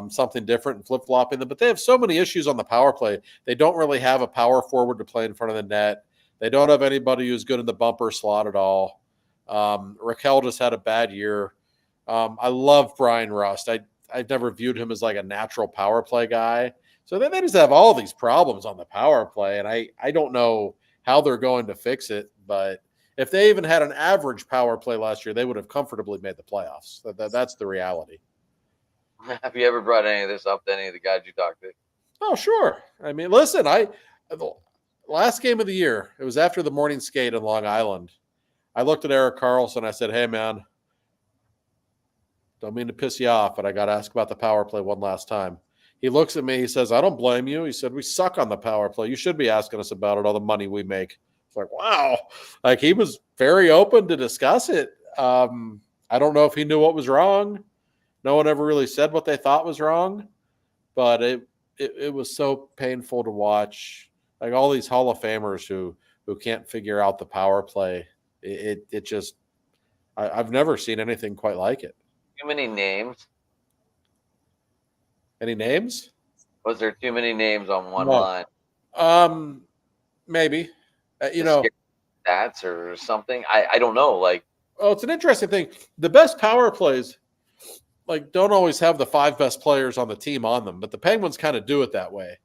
something different and flip flopping them. But they have so many issues on the power play. They don't really have a power forward to play in front of the net. They don't have anybody who's good in the bumper slot at all. Raquel just had a bad year. I love Brian Rust. I've never viewed him as like a natural power play guy. So they just have all these problems on the power play, and I don't know how they're going to fix it. But if they even had an average power play last year, they would have comfortably made the playoffs. That's the reality. Have you ever brought any of this up to any of the guys you talked to? Oh, sure. I mean, listen, the last game of the year, it was after the morning skate in Long Island. I looked at Erik Karlsson. I said, "Hey, man, don't mean to piss you off, but I got to ask about the power play one last time." He looks at me. He says, "I don't blame you." He said, "We suck on the power play. You should be asking us about it, all the money we make." It's like, wow. Like, he was very open to discuss it. I don't know if he knew what was wrong. No one ever really said what they thought was wrong, but it was so painful to watch. Like, all these Hall of Famers who can't figure out the power play. It just I've never seen anything quite like it. Too many names? Any names? Was there too many names on one No. line? Maybe. The scary stats or something? I don't know. Like, Oh, it's an interesting thing. The best power plays don't always have the five best players on the team on them, but the Penguins kind of do it that way.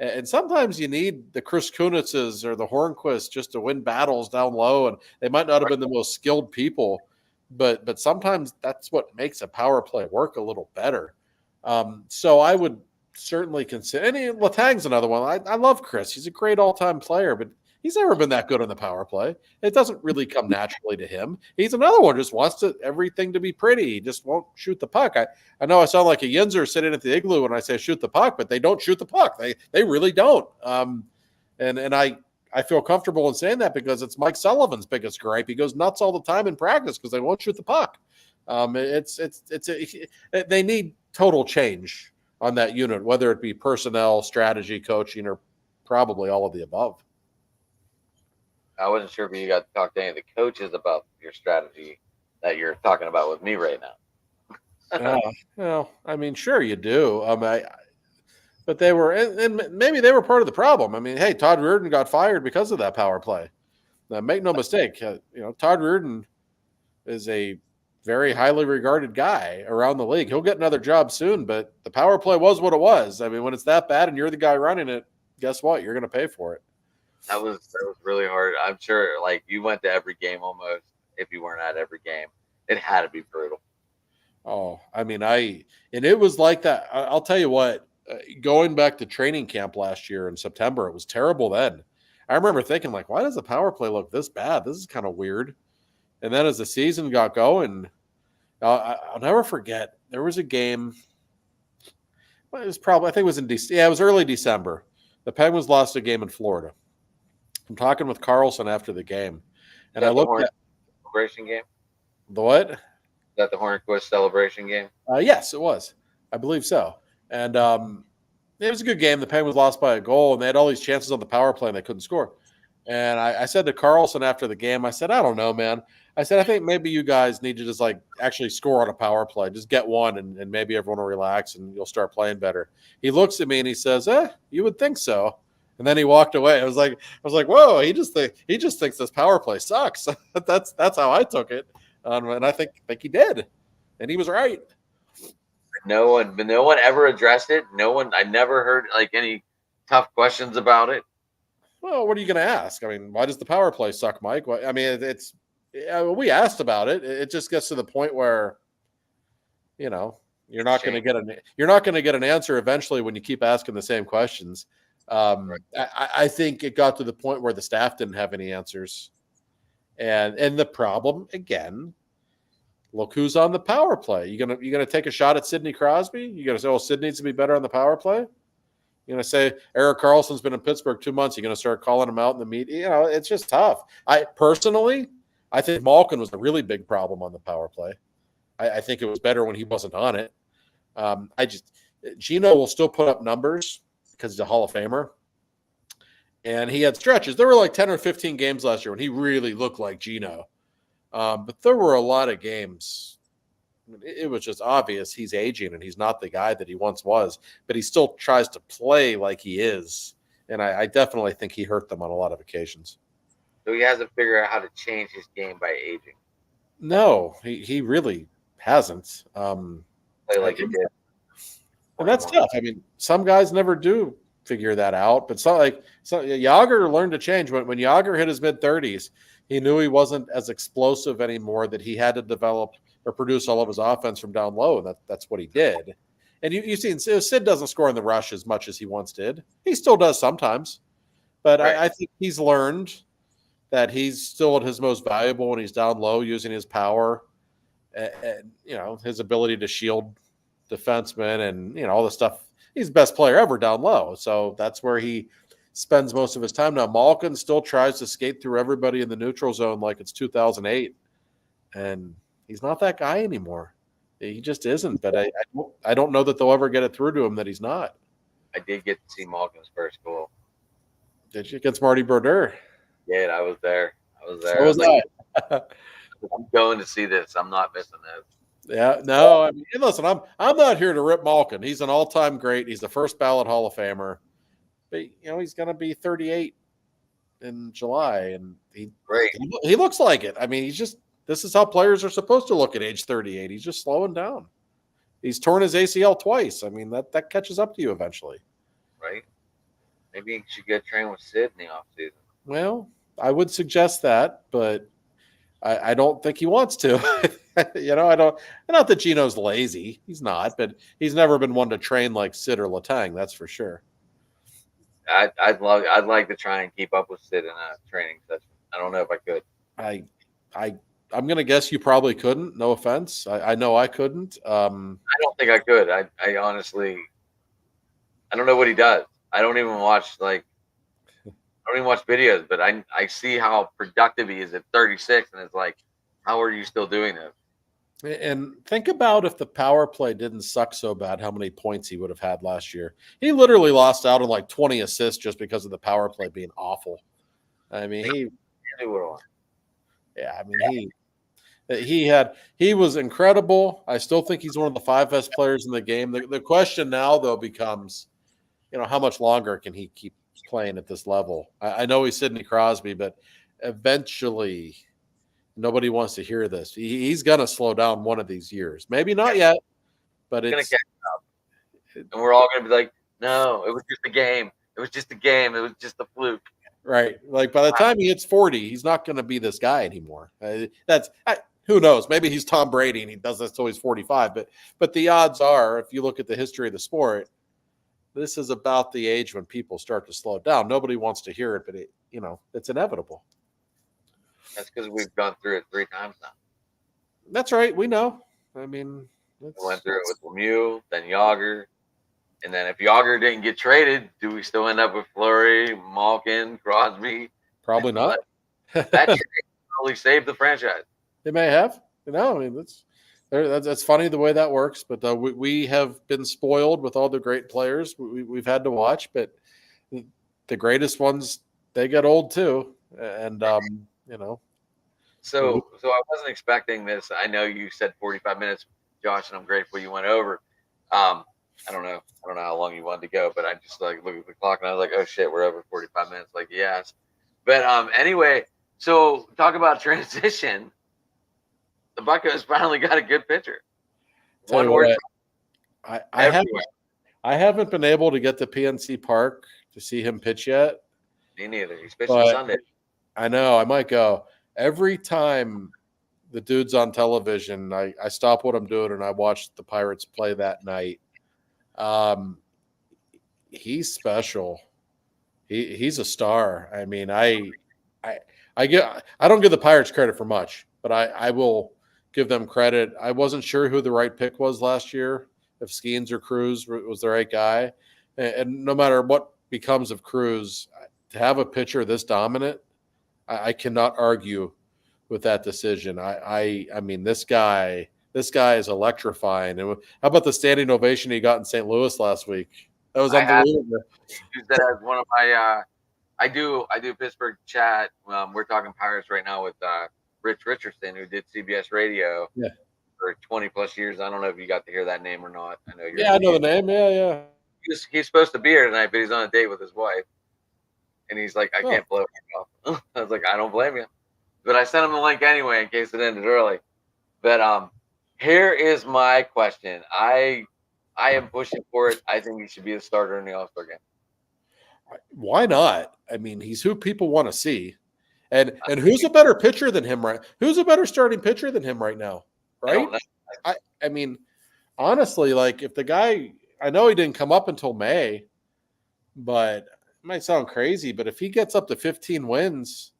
And sometimes you need the Chris Kunitzes or the Hornquist just to win battles down low, and they might not have been the most skilled people, but sometimes that's what makes a power play work a little better. So I would certainly consider. And Letang's another one. I love Chris. He's a great all-time player, but he's never been that good on the power play. It doesn't really come naturally to him. He's another one who just wants everything to be pretty. He just won't shoot the puck. I know I sound like a Yinzer sitting at the igloo when I say shoot the puck, but they don't shoot the puck. They really don't. And I feel comfortable in saying that because it's Mike Sullivan's biggest gripe. He goes nuts all the time in practice because they won't shoot the puck. They need total change on that unit, whether it be personnel, strategy, coaching, or probably all of the above. I wasn't sure if you got to talk to any of the coaches about your strategy that you're talking about with me right now. Well, I mean, sure you do. But they were, and maybe they were part of the problem. I mean, hey, Todd Reardon got fired because of that power play. Now, make no mistake, Todd Reardon is a very highly regarded guy around the league. He'll get another job soon, but the power play was what it was. I mean, when it's that bad and you're the guy running it, guess what? You're going to pay for it. That was really hard. I'm sure, like, you went to every game almost. If you weren't at every game, it had to be brutal. Oh, I mean, and it was like that. I'll tell you what. Going back to training camp last year in September, it was terrible then. I remember thinking, like, why does the power play look this bad? This is kind of weird. And then as the season got going, I'll never forget. There was a game. It was probably, I think it was in DC. Yeah, it was early December. The Penguins lost a game in Florida. I'm talking with Carlson after the game, and I looked at celebration game. The what? Is that the Hornquist celebration game? Yes, it was. I believe so. And it was a good game. The Penguins lost by a goal, and they had all these chances on the power play, and they couldn't score. And I said to Carlson after the game, I said, I don't know, man. I said, I think maybe you guys need to just like actually score on a power play. Just get one and maybe everyone will relax and you'll start playing better. He looks at me and he says, you would think so. And then he walked away. I was like, whoa, he just thinks this power play sucks. that's how I took it. And I think he did. And he was right. No one ever addressed it. I never heard like any tough questions about it. Well, what are you going to ask? I mean, why does the power play suck, Mike? I mean, we asked about it. It just gets to the point where, you're not going to get an answer eventually when you keep asking the same questions. Right. I think it got to the point where the staff didn't have any answers, and the problem again. Look who's on the power play. You gonna take a shot at Sidney Crosby? You gonna say, "Oh, Sid needs to be better on the power play"? You're gonna say Erik Karlsson's been in Pittsburgh 2 months. You're gonna start calling him out in the media. It's just tough. I think Malkin was a really big problem on the power play. I think it was better when he wasn't on it. Gino will still put up numbers because he's a Hall of Famer, and he had stretches. There were like 10 or 15 games last year when he really looked like Gino. But there were a lot of games. It was just obvious he's aging and he's not the guy that he once was, but he still tries to play like he is. And I definitely think he hurt them on a lot of occasions. So he hasn't figured out how to change his game by aging. No, he really hasn't. Play like he did. And that's tough. I mean, some guys never do figure that out, but Jágr learned to change. When Jágr hit his mid-30s, he knew he wasn't as explosive anymore, that he had to develop or produce all of his offense from down low, and that's what he did. And you've seen Sid doesn't score in the rush as much as he once did. He still does sometimes, but right. I think he's learned that he's still at his most valuable when he's down low, using his power and his ability to shield defensemen and all the stuff. He's the best player ever down low, so that's where he spends most of his time now. Malkin still tries to skate through everybody in the neutral zone like it's 2008, and he's not that guy anymore. He just isn't. But I don't know that they'll ever get it through to him that he's not. I did get to see Malkin's first goal. Did you? Against Marty Brodeur? Yeah, I was there. So was I. I'm going to see this. I'm not missing this. Yeah, no. I mean, listen, I'm not here to rip Malkin. He's an all-time great. He's the first ballot Hall of Famer. But he's going to be 38 in July, and he looks like it. I mean, this is how players are supposed to look at age 38. He's just slowing down. He's torn his ACL twice. I mean, that catches up to you eventually. Right. Maybe you should get trained with Sid in the offseason. Well, I would suggest that, but I don't think he wants to. I don't. Not that Gino's lazy. He's not, but he's never been one to train like Sid or Letang. That's for sure. I'd like to try and keep up with Sid in a training session. I don't know if I could. I'm going to guess you probably couldn't. No offense. I know I couldn't. I don't think I could. I honestly, I don't know what he does. I don't even watch videos, but I see how productive he is at 36, and it's like, how are you still doing this? And think about if the power play didn't suck so bad, how many points he would have had last year. He literally lost out on like 20 assists just because of the power play being awful. I mean, he was incredible. I still think he's one of the 5 best players in the game. The question now, though, becomes, how much longer can he keep playing at this level? I know he's Sidney Crosby, but eventually nobody wants to hear this. He's going to slow down one of these years. Maybe not yet, but it's going to catch up. And we're all going to be like, no, it was just a game. It was just a game. It was just a fluke. Right. Like by the time he hits 40, he's not going to be this guy anymore. Who knows? Maybe he's Tom Brady and he does this till he's 45. But the odds are, if you look at the history of the sport, this is about the age when people start to slow down. Nobody wants to hear it, but it's inevitable. That's because we've gone through it 3 times now. That's right. We know. I mean, we went through it with Lemieux, then Jágr. And then if Jágr didn't get traded, do we still end up with Fleury, Malkin, Crosby? Probably not. That trade probably saved the franchise. It may have. I mean, that's funny the way that works. But we have been spoiled with all the great players we've had to watch. But the greatest ones, they get old too. And you know, So I wasn't expecting this. I know you said 45 minutes, Josh, and I'm grateful you went over. Um, I don't know how long you wanted to go, but I just like looked at the clock and I was like, oh shit, we're over 45 minutes. Like, yes. But anyway, so talk about transition. The Buccos finally got a good pitcher. tell you One word what, I haven't everywhere. I haven't been able to get to PNC Park to see him pitch yet, Me neither. He's pitching but Sunday. I know I might go. Every time the dude's on television, I stop what I'm doing and I watch the Pirates play that night. Um, he's special. He's a star. I mean, I I don't give the Pirates credit for much, but I will give them credit. I wasn't sure who the right pick was last year, if Skeens or Cruz was the right guy, and no matter what becomes of Cruz, to have a pitcher this dominant, I cannot argue with that decision. I mean, this guy is electrifying. And how about the standing ovation he got in St. Louis last week? That was I have unbelievable. used that as one of my. I do Pittsburgh chat. We're talking Pirates right now with Rich Richardson, who did CBS Radio Yeah, for 20 plus years. I don't know if you got to hear that name or not. I know you're. yeah, I know the name. Yeah, yeah. He's supposed to be here tonight, but he's on a date with his wife, and he's like, I Oh, can't blow it off. I was like, I don't blame you, but I sent him the link anyway in case it ended early. But here is my question. I am pushing for it. I think he should be a starter in the All-Star game. why not? I mean, he's who people want to see. And who's a better pitcher than him, right? Who's a better starting pitcher than him right now? I don't Right? know. I mean, honestly, like if the guy, I know he didn't come up until May, but it might sound crazy, but if he gets up to 15 wins,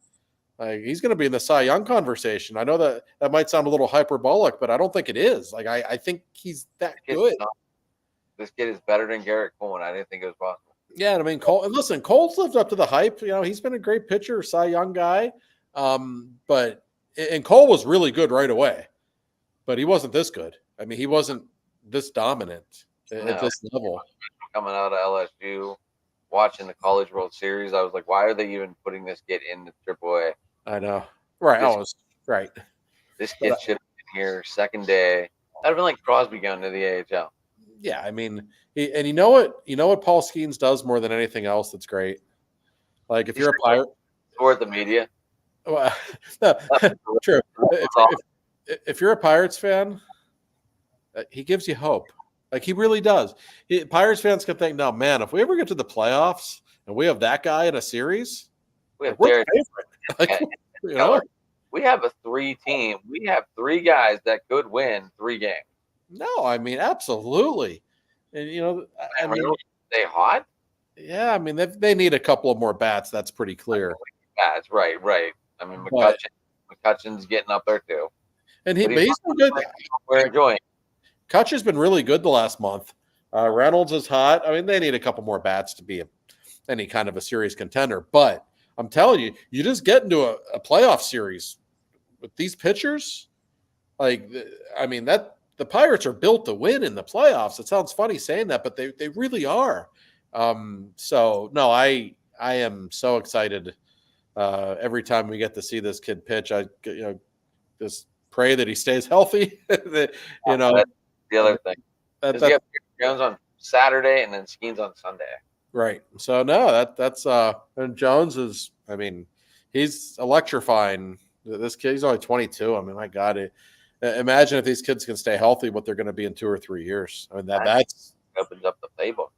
like he's going to be in the Cy Young conversation. I know that that might sound a little hyperbolic, but I don't think it is. Like I think he's that good. This kid is better than Garrett Cole, and I didn't think it was possible. Yeah, I mean, Cole. And listen, Cole's lived up to the hype. You know, he's been a great pitcher, Cy Young guy. But and Cole was really good right away, but he wasn't this good. I mean, he wasn't this dominant at No, this level. coming out of LSU, watching the College World Series, I was like, why are they even putting this kid in the AAA? I know, right? This, I was right. this But kid should have been here second day. That'd have been like Crosby going to the AHL. yeah, I mean, and you know what Paul Skeens does more than anything else that's great. Like if He you're a pirate, scored the media. well, no, true. If you're a Pirates fan, he gives you hope. Like he really does. Pirates fans can think, "No, man, if we ever get to the playoffs and we have that guy in a series, We have like, we're Derek the favorite." Like, you know, Keller. We have a 3-team. We have 3 guys that could win 3 games. no, I mean, absolutely. And you know, I And mean, Reynolds stay hot. yeah, I mean, they need a couple of more bats. That's pretty clear. Yeah, that's right. I mean, But McCutcheon's getting up there too. but But he's been good. we're enjoying. Kutch has been really good the last month. Reynolds is hot. I mean, they need a couple more bats to be any kind of a serious contender. But I'm telling you, you just get into a playoff series with these pitchers. Like, I mean, that the Pirates are built to win in the playoffs. It sounds funny saying that, but they really are. So no, I am so excited every time we get to see this kid pitch. I just pray that he stays healthy. That, That's the other thing. that, Because you have Jones on Saturday and then Skeens on Sunday. right. So no, that's and Jones is. I mean, he's electrifying. This kid, he's only 22. I mean, my God, imagine if these kids can stay healthy, what they're going to be in 2 or 3 years. I mean, that's Opens up the playbook.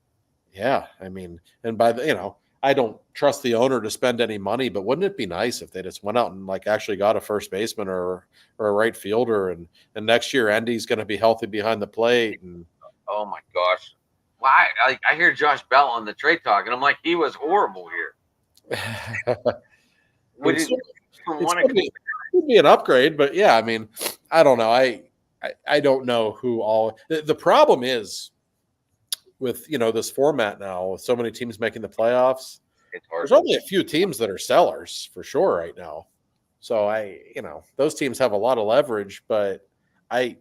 yeah. I mean, and by the I don't trust the owner to spend any money, but wouldn't it be nice if they just went out and like actually got a first baseman or a right fielder, and next year Andy's going to be healthy behind the plate, and Oh my gosh. Why? I hear Josh Bell on the trade talk, and I'm like, he was horrible here. Would it's, you it's want going to? to be an upgrade, but yeah, I mean, I don't know. I don't know who all the problem is with this format now with so many teams making the playoffs. It's hard. There's only a few teams that are sellers for sure right now. So those teams have a lot of leverage, but I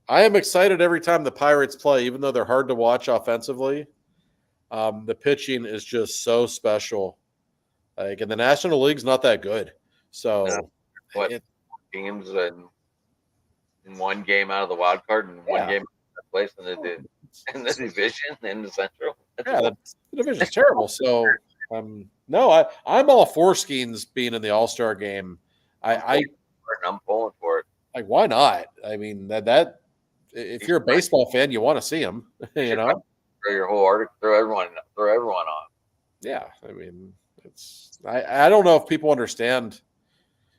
am excited every time the Pirates play, even though they're hard to watch offensively. The pitching is just so special. Like, and the National League's not that good. No, So, what it, teams in one game out of the wild card and one yeah, game place in the division in the Central. yeah, the division's terrible. So, no, I'm all for Skeens being in the All Star game. I'm I pulling for it. I'm pulling for it. like, why not? I mean, that if You you're should, a baseball fan, you want to see him. you You should know, throw your whole article, throw everyone on. yeah. I mean, I don't know if people understand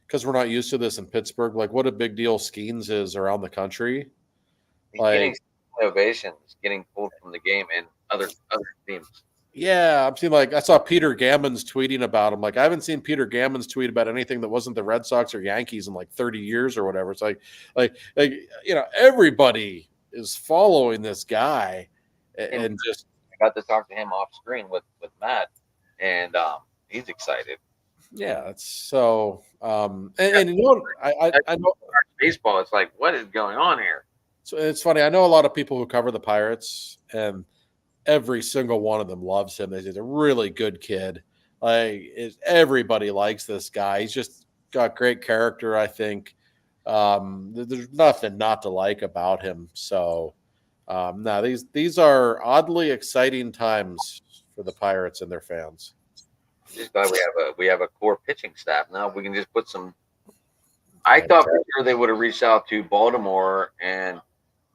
because we're not used to this in Pittsburgh. Like, what a big deal Skeens is around the country. He's getting Like, ovations, getting pulled from the game, and other teams. yeah, I've seen I saw Peter Gammons tweeting about him. Like, I haven't seen Peter Gammons tweet about anything that wasn't the Red Sox or Yankees in like 30 years or whatever. It's like everybody is following this guy, and just I got to talk to him off screen with Matt, and he's excited. yeah, it's so and you know I know Baseball, it's like, what is going on here? so it's funny. I know a lot of people who cover the Pirates, and every single one of them loves him. He's a really good kid. Everybody likes this guy. He's just got great character. I think there's nothing not to like about him. So no, these are oddly exciting times for the Pirates and their fans. Just glad we have a core pitching staff now. We can just put some. I thought for sure they would have reached out to Baltimore and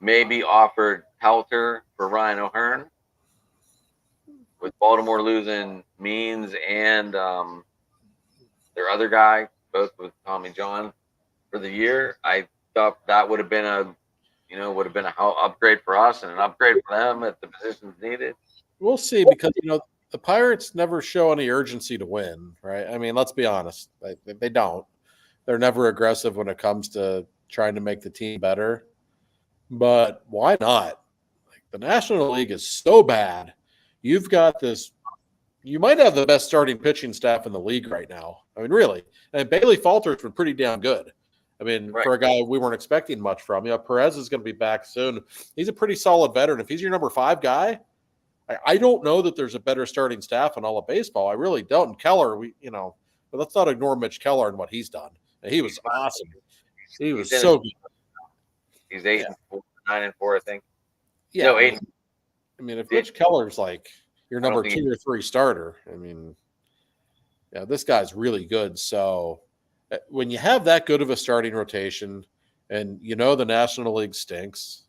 maybe offered Pelter for Ryan O'Hearn. With Baltimore losing Means and their other guy, both with Tommy John for the year, I thought that would have been a upgrade for us and an upgrade for them at the positions needed. We'll see because the Pirates never show any urgency to win, right? I mean, let's be honest, they don't. They're never aggressive when it comes to trying to make the team better. But why not? Like, the National League is so bad. You've got this. You might have the best starting pitching staff in the league right now. I mean, really. And Bailey Falter's been pretty damn good. I mean, Right. for a guy we weren't expecting much from. Perez is going to be back soon. He's a pretty solid veteran. If he's your number 5 guy, I don't know that there's a better starting staff in all of baseball. I really don't. And Keller, but let's not ignore Mitch Keller and what he's done. He was awesome. He was so good. He's 8-4, 9-4, I think. Yeah. No, 8. I mean, if Mitch Keller's like your number 2 or 3 starter, I mean, yeah, this guy's really good. So when you have that good of a starting rotation and the National League stinks,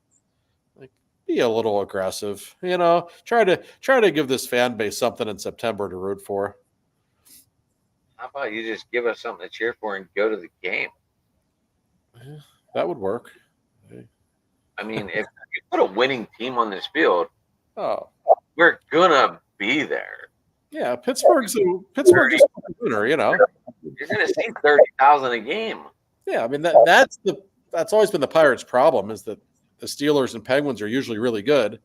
like, be a little aggressive, try to give this fan base something in September to root for. How about you just give us something to cheer for and go to the game? Yeah, that would work. I mean, if you put a winning team on this field, Oh, we're gonna be there. yeah, Pittsburgh's just a winner, You're gonna see 30,000 a game. Yeah, I mean that's always been the Pirates' problem is that the Steelers and Penguins are usually really good,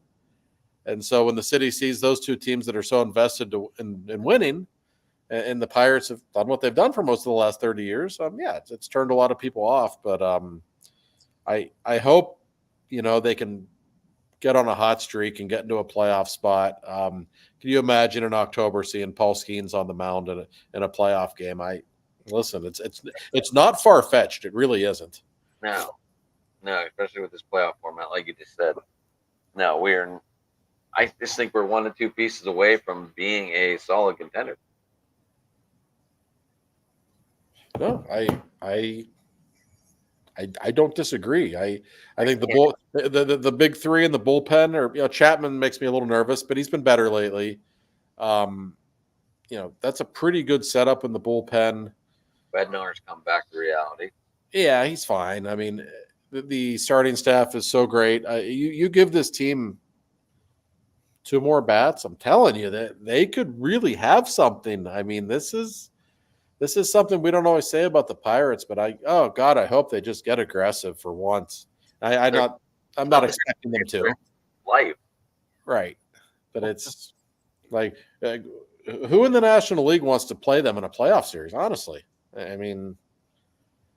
and so when the city sees those two teams that are so invested in winning, and the Pirates have done what they've done for most of the last 30 years, yeah, it's turned a lot of people off. But I hope they can get on a hot streak and get into a playoff spot. Can you imagine in October seeing Paul Skeens on the mound in a playoff game? Listen, it's not far fetched. It really isn't. No, especially with this playoff format, like you just said. No, I just think we're 1 to 2 pieces away from being a solid contender. No, I don't disagree. I think the big 3 in the bullpen, or Chapman makes me a little nervous, but he's been better lately. That's a pretty good setup in the bullpen. Bednar's come back to reality. Yeah, he's fine. I mean, the starting staff is so great. You give this team 2 more bats, I'm telling you that they could really have something. I mean, this is something we don't always say about the Pirates, but I hope they just get aggressive for once. I'm not expecting them to. Life. Right. But it's like, who in the National League wants to play them in a playoff series, honestly? I mean,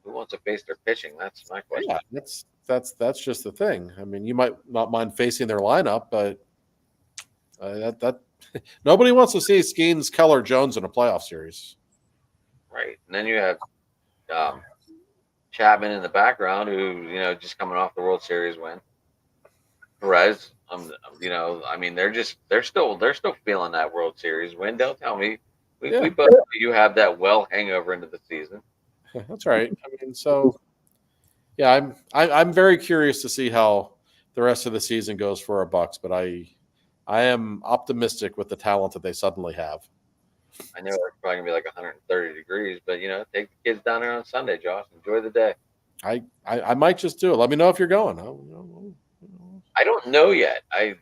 who wants to face their pitching? That's my question. Yeah, that's just the thing. I mean, you might not mind facing their lineup, but that nobody wants to see Skeens, Keller, Jones in a playoff series. right. And then you have um, Chapman in the background, who just coming off the World Series win. Perez, I mean, they're still feeling that World Series win. Don't tell me we Yeah, both you have that well hangover into the season. that's right. I mean, so yeah, I'm very curious to see how the rest of the season goes for our Bucks, but I am optimistic with the talent that they suddenly have. I know it's probably gonna be like 130 degrees, but take the kids down there on Sunday, Josh. Enjoy the day. I might just do it. Let me know if you're going. I don't know yet. I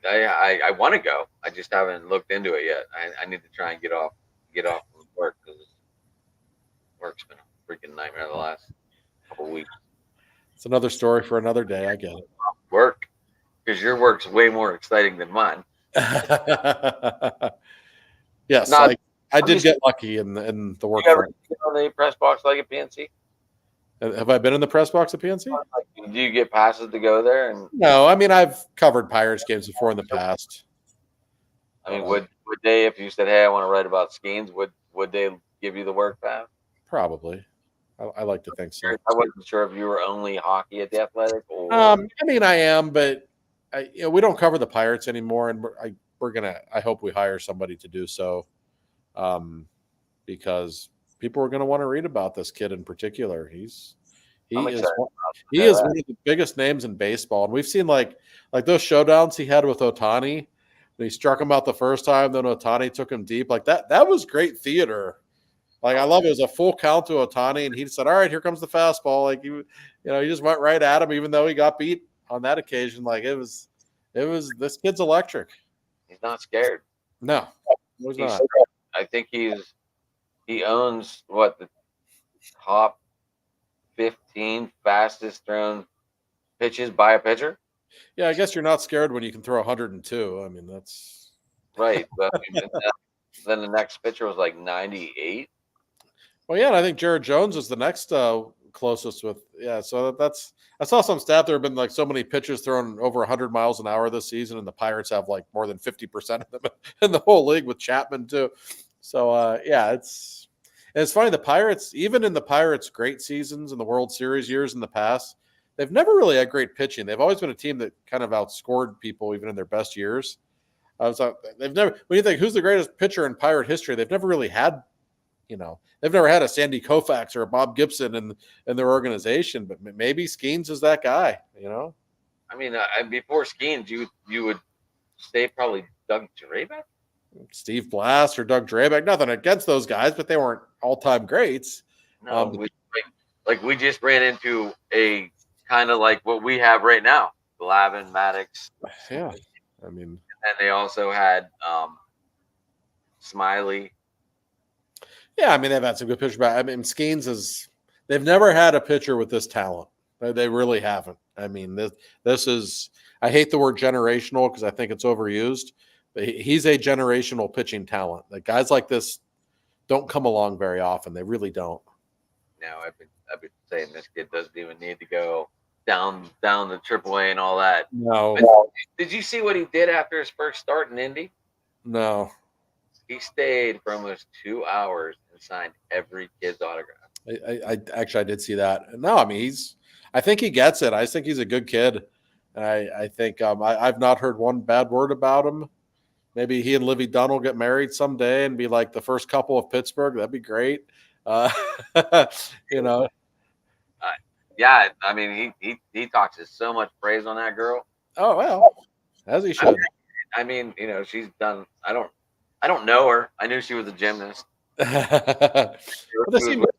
want to go. I just haven't looked into it yet. I need to try and get off from work because work's been a freaking nightmare the last couple weeks. It's another story for another day. I get it. Work, because your work's way more exciting than mine. Yes, Not. I I'm did just. get lucky in the work You ever front. get on the press box like at PNC? Have I been in the press box at PNC? Like, do you get passes to go there? And No, I mean I've covered Pirates games before in the past. I mean, would they, if you said, "Hey, I want to write about Skeens," would they give you the work pass? Probably. I like to think so. I wasn't sure if you were only hockey at the Athletic or. I mean, I am, but we don't cover the Pirates anymore, and we're gonna. I hope we hire somebody to do so, because people are gonna want to read about this kid in particular. I'm He is excited one- to he know is that. one of the biggest names in baseball, and we've seen like those showdowns he had with Otani. When he struck him out the first time, then Otani took him deep. Like that. That was great theater. Like I love it. It was a full count to Otani, and he said, "All right, here comes the fastball." Like he just went right at him, even though he got beat on that occasion. Like this kid's electric. He's not scared. No, it was He's. not. I think he owns what the top 15 fastest thrown pitches by a pitcher. Yeah, I guess you're not scared when you can throw 102. I mean, that's Right, but I mean, then the next pitcher was like 98. well, yeah. And I think Jared Jones is the next closest with yeah. So that's I saw some stat there have been like so many pitches thrown over 100 miles an hour this season, and the Pirates have like more than 50% of them in the whole league with Chapman too. So yeah, it's funny the Pirates, even in the Pirates' great seasons in the World Series years in the past, they've never really had great pitching. They've always been a team that kind of outscored people even in their best years. They've never when you think who's the greatest pitcher in Pirate history, they've never really had they've never had a Sandy Koufax or a Bob Gibson in their organization, but maybe Skeens is that guy. I mean, before Skeens, you would say probably Doug Drabeck. Steve Blass or Doug Drabeck. Nothing against those guys, but they weren't all time greats. No, we just ran into a kind of like what we have right now, Glavin, Maddox. Yeah, I mean, and they also had Smiley. yeah, I mean they've had some good pitchers, but I mean Skeens is they've never had a pitcher with this talent. They really haven't. I mean this is I hate the word generational because I think it's overused. But he's a generational pitching talent. Like guys like this don't come along very often. They really don't. Now I've been saying this kid doesn't even need to go down the AAA and all that. No. But did you see what he did after his first start in Indy? No. He stayed for almost 2 hours and signed every kid's autograph. I actually I did see that. No, I mean I think he gets it. I think he's a good kid. I think I've not heard one bad word about him. Maybe he and Livy Dunn will get married someday and be like the first couple of Pittsburgh. That'd be great. You know. Yeah, I mean he talks so much praise on that girl. Oh well, as he should. I mean, she's done. I don't know her. I knew she was a gymnast. Well, they She was seem, with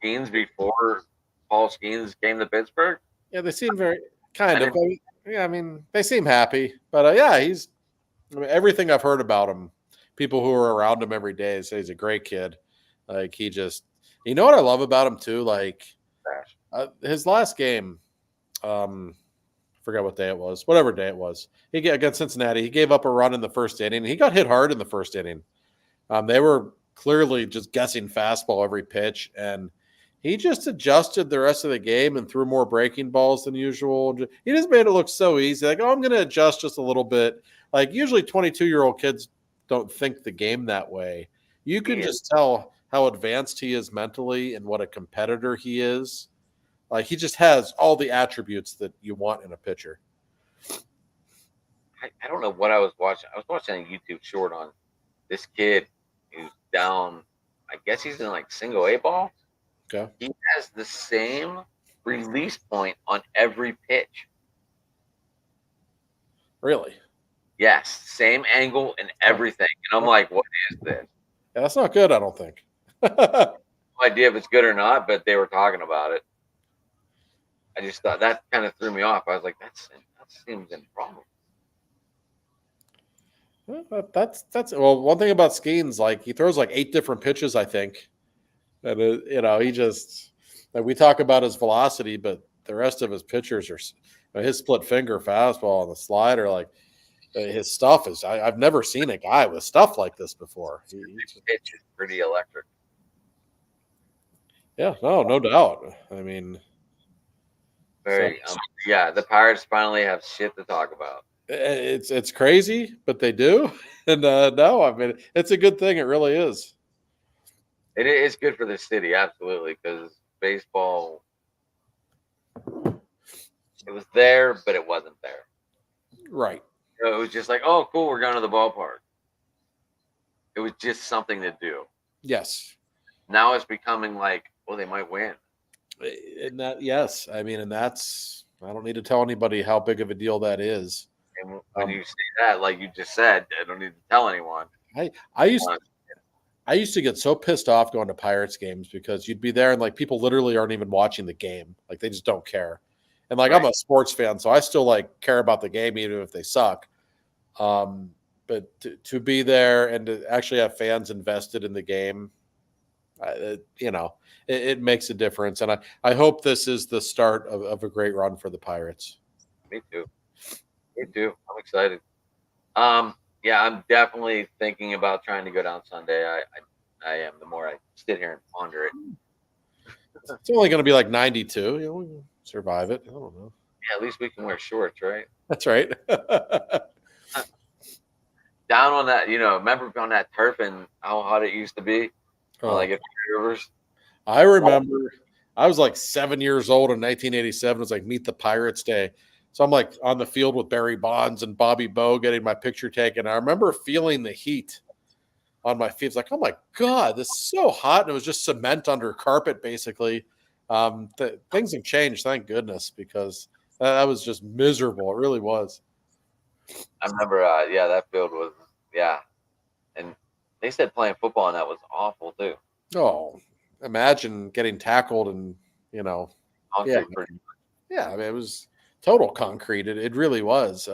Skeens before Paul Skeens came to Pittsburgh. yeah, they seem very kind of. Yeah, I mean, they seem happy, but yeah, everything I've heard about him. People who are around him every day say he's a great kid. Like he just, you know what I love about him too. Like his last game, forgot what day it was, whatever day it was. He against Cincinnati. He gave up a run in the first inning. He got hit hard in the first inning. They were clearly just guessing fastball every pitch, and he just adjusted the rest of the game and threw more breaking balls than usual. He just made it look so easy. Like, oh, I'm going to adjust just a little bit. Like usually 22-year-old kids don't think the game that way. You can just tell how advanced he is mentally and what a competitor he is. Like he just has all the attributes that you want in a pitcher. I don't know what I was watching. I was watching a YouTube short on this kid who's down. I guess he's in like single A ball. Okay. He has the same release point on every pitch. Really? Yes, same angle and everything. And I'm like, what is this? Yeah, that's not good, I don't think. No idea if it's good or not, but they were talking about it. I just thought that kind of threw me off. I was like, that seems improbable. That's well. One thing about Skeens, like he throws like 8 different pitches, I think, and he just like we talk about his velocity, but the rest of his pitchers are his split finger fastball and the slider. Like his stuff is, I've never seen a guy with stuff like this before. His pitch is pretty electric. Yeah, no doubt. I mean, Very, yeah. The Pirates finally have shit to talk about. it's crazy, but they do, and no, I mean it's a good thing. It really is. It is good for the city, absolutely, because baseball, it was there, but it wasn't there. Right. It was just like, oh, cool, we're going to the ballpark. It was just something to do. Yes. Now it's becoming like, well, they might win. And that, yes, I mean, and that's, I don't need to tell anybody how big of a deal that is. And when you say that, like you just said, I don't need to tell anyone. I used to get so pissed off going to Pirates games because you'd be there and like people literally aren't even watching the game. Like they just don't care. And like, Right. I'm a sports fan, so I still like care about the game, even if they suck. But to be there and to actually have fans invested in the game, it makes a difference. And I hope this is the start of a great run for the Pirates. Me too. Me too. I'm excited. Yeah, I'm definitely thinking about trying to go down Sunday. I am. The more I sit here and ponder it. It's only going to be like 92. We'll survive it. I don't know. Yeah, at least we can wear shorts, right? That's right. Down on that, remember on that turf and how hot it used to be? Oh. Like at Rivers. I remember I was like 7 years old in 1987. It was like Meet the Pirates Day. So I'm like on the field with Barry Bonds and Bobby Bowe getting my picture taken. I remember feeling the heat on my feet. It's like, oh my God, this is so hot. And it was just cement under carpet, basically. Things have changed, thank goodness, because that was just miserable. It really was. I remember, that field was, and they said playing football and that was awful too. Oh, imagine getting tackled and Concrete, pretty much. Yeah. I mean, it was total concrete. It really was.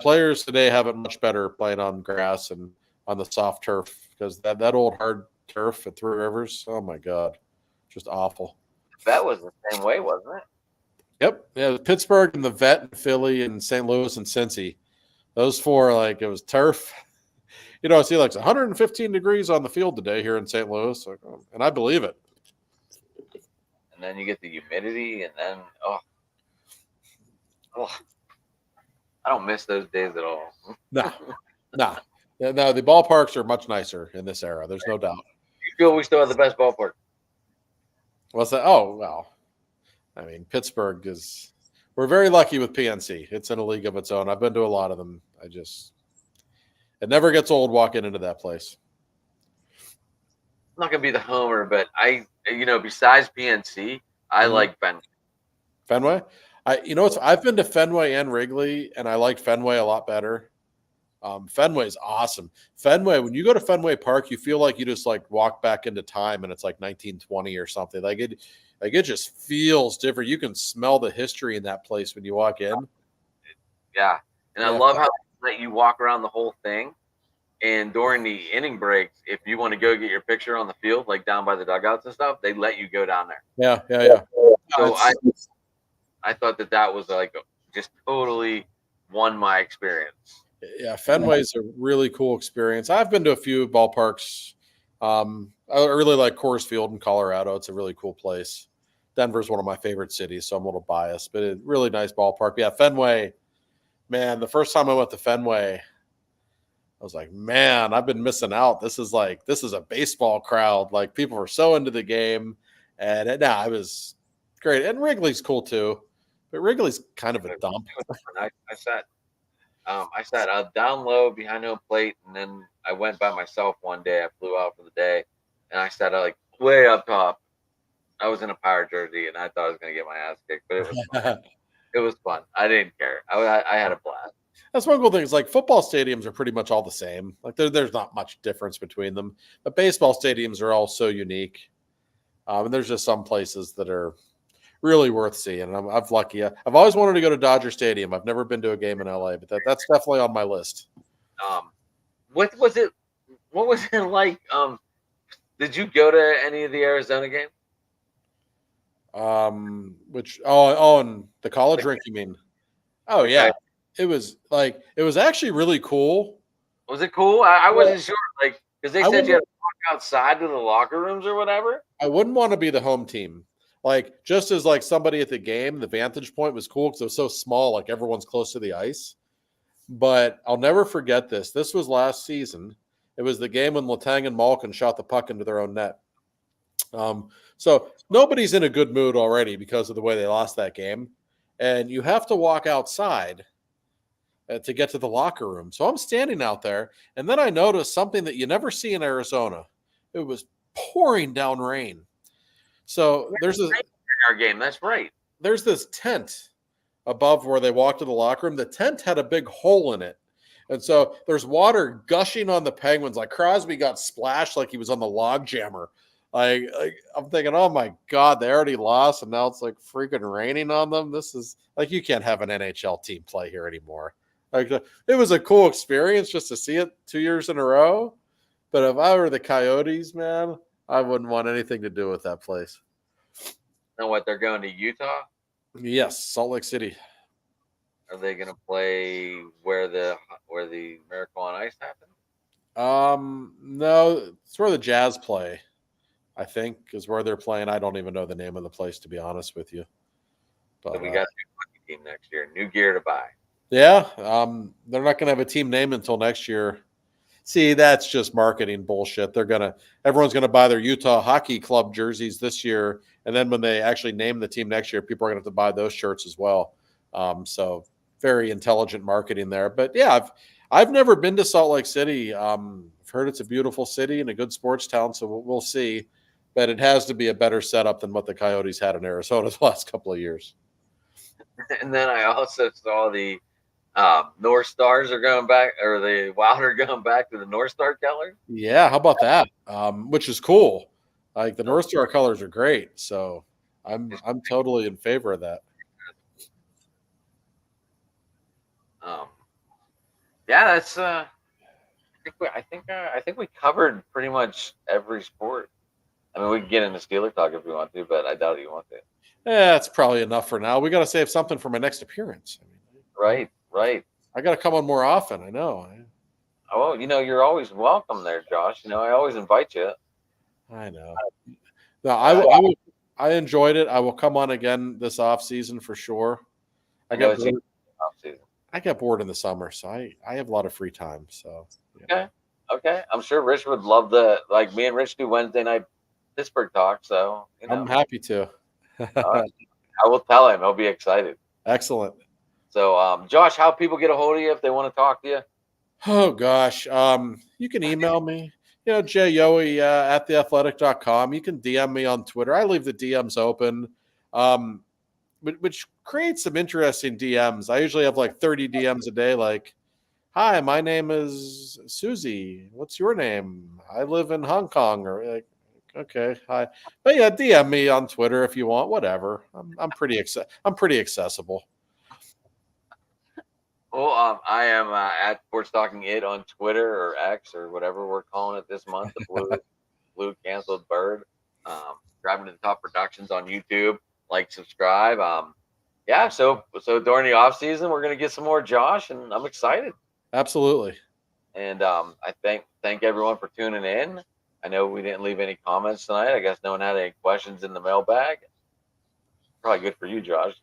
Players today have it much better playing on grass and on the soft turf because that old hard turf at Three Rivers. Oh my God, just awful. That was the same way, wasn't it? Yep. Yeah, Pittsburgh and the Vet and Philly and St. Louis and Cincy. Those 4, like it was turf. I see like 115 degrees on the field today here in St. Louis, and I believe it. And then you get the humidity, and then I don't miss those days at all. Nah. No, the ballparks are much nicer in this era. There's no doubt. You feel we still have the best ballpark? What's that? Oh, well, I mean, Pittsburgh we're very lucky with PNC. It's in a league of its own. I've been to a lot of them. It never gets old walking into that place. I'm not going to be the homer, but besides PNC, I like Fenway. Fenway? I've been to Fenway and Wrigley, and I like Fenway a lot better. Fenway's awesome. Fenway, when you go to Fenway Park, you feel like you just like walk back into time and it's like 1920 or something. Like it just feels different. You can smell the history in that place when you walk in. Yeah. And I love how they let you walk around the whole thing. And during the inning breaks, if you want to go get your picture on the field, like down by the dugouts and stuff, they let you go down there. Yeah. So I thought that was like just totally won my experience. Yeah, Fenway's a really cool experience. I've been to a few ballparks. I really like Coors Field in Colorado. It's a really cool place. Denver's one of my favorite cities, so I'm a little biased, but a really nice ballpark. Yeah, Fenway, man, the first time I went to Fenway, I was like, man, I've been missing out. This is a baseball crowd. Like people were so into the game, and it was great. And Wrigley's cool too, but Wrigley's kind of a dump. I sat down low behind home plate, and then I went by myself one day. I flew out for the day, and I sat like way up top. I was in a Pirate jersey, and I thought I was going to get my ass kicked, but it was fun. It was fun. I didn't care. I had a blast. That's one cool thing. Is like football stadiums are pretty much all the same. Like there's not much difference between them. But baseball stadiums are all so unique, and there's just some places that are really worth seeing. And I'm lucky. I've always wanted to go to Dodger Stadium. I've never been to a game in LA, but that's definitely on my list. What was it? What was it like? Did you go to any of the Arizona games? And the college rink, you mean? Oh yeah, it was actually really cool. Was it cool? I wasn't sure, like, because they said you had to walk outside to the locker rooms or whatever. I wouldn't want to be the home team. Like just as like somebody at the game, the vantage point was cool because it was so small, like everyone's close to the ice. But I'll never forget this. This was last season. It was the game when Letang and Malkin shot the puck into their own net. So nobody's in a good mood already because of the way they lost that game. And you have to walk outside to get to the locker room. So I'm standing out there, and then I noticed something that you never see in Arizona. It was pouring down rain. So there's our game. That's right. There's this tent above where they walk to the locker room. The tent had a big hole in it. And so there's water gushing on the Penguins. Like Crosby got splashed like he was on the log jammer. Like I'm thinking, oh my God, they already lost, and now it's like freaking raining on them. This is like you can't have an NHL team play here anymore. Like it was a cool experience just to see it 2 years in a row. But if I were the Coyotes, man, I wouldn't want anything to do with that place. Know what? They're going to Utah? Yes, Salt Lake City. Are they going to play where the Miracle on Ice happened? No, it's where the Jazz play. I think is where they're playing. I don't even know the name of the place, to be honest with you. But so we got a new hockey team next year. New gear to buy. Yeah, they're not going to have a team name until next year. See, that's just marketing bullshit. Everyone's gonna buy their Utah Hockey Club jerseys this year, and then when they actually name the team next year, people are gonna have to buy those shirts as well. So very intelligent marketing there. But yeah, I've never been to Salt Lake City. I've heard it's a beautiful city and a good sports town, so we'll see. But it has to be a better setup than what the Coyotes had in Arizona the last couple of years. And then I also saw the North Stars are going back, or the Wild are going back to the North Star colors. Yeah, how about that? Which is cool. Like the North Star colors are great, so I'm totally in favor of that. Yeah, that's. I think we covered pretty much every sport. I mean, we can get into Steeler talk if we want to, but I doubt you want to. Yeah, that's probably enough for now. We got to save something for my next appearance. Right. I got to come on more often. I know. Oh, you're always welcome there, Josh. I always invite you. I know. No, I enjoyed it. I will come on again this off season for sure. I got bored in the summer, so I have a lot of free time. So okay. I'm sure Rich would love me and Rich do Wednesday night Pittsburgh talk. So I'm happy to. I will tell him. He'll be excited. Excellent. So, Josh, how people get a hold of you if they want to talk to you? Oh gosh, you can email me. Yohe at theathletic.com. You can DM me on Twitter. I leave the DMs open, which creates some interesting DMs. I usually have like 30 DMs a day. Like, hi, my name is Susie. What's your name? I live in Hong Kong. Or like, okay, hi. But yeah, DM me on Twitter if you want. Whatever. I'm pretty accessible. Well, I am at Sports Talking It on Twitter or X or whatever we're calling it this month. The blue canceled bird. Driving to the Top Productions on YouTube. Like, subscribe. So during the off season, we're gonna get some more Josh, and I'm excited. Absolutely. And I thank everyone for tuning in. I know we didn't leave any comments tonight. I guess no one had any questions in the mailbag. Probably good for you, Josh.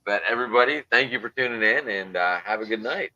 But everybody, thank you for tuning in, and have a good night.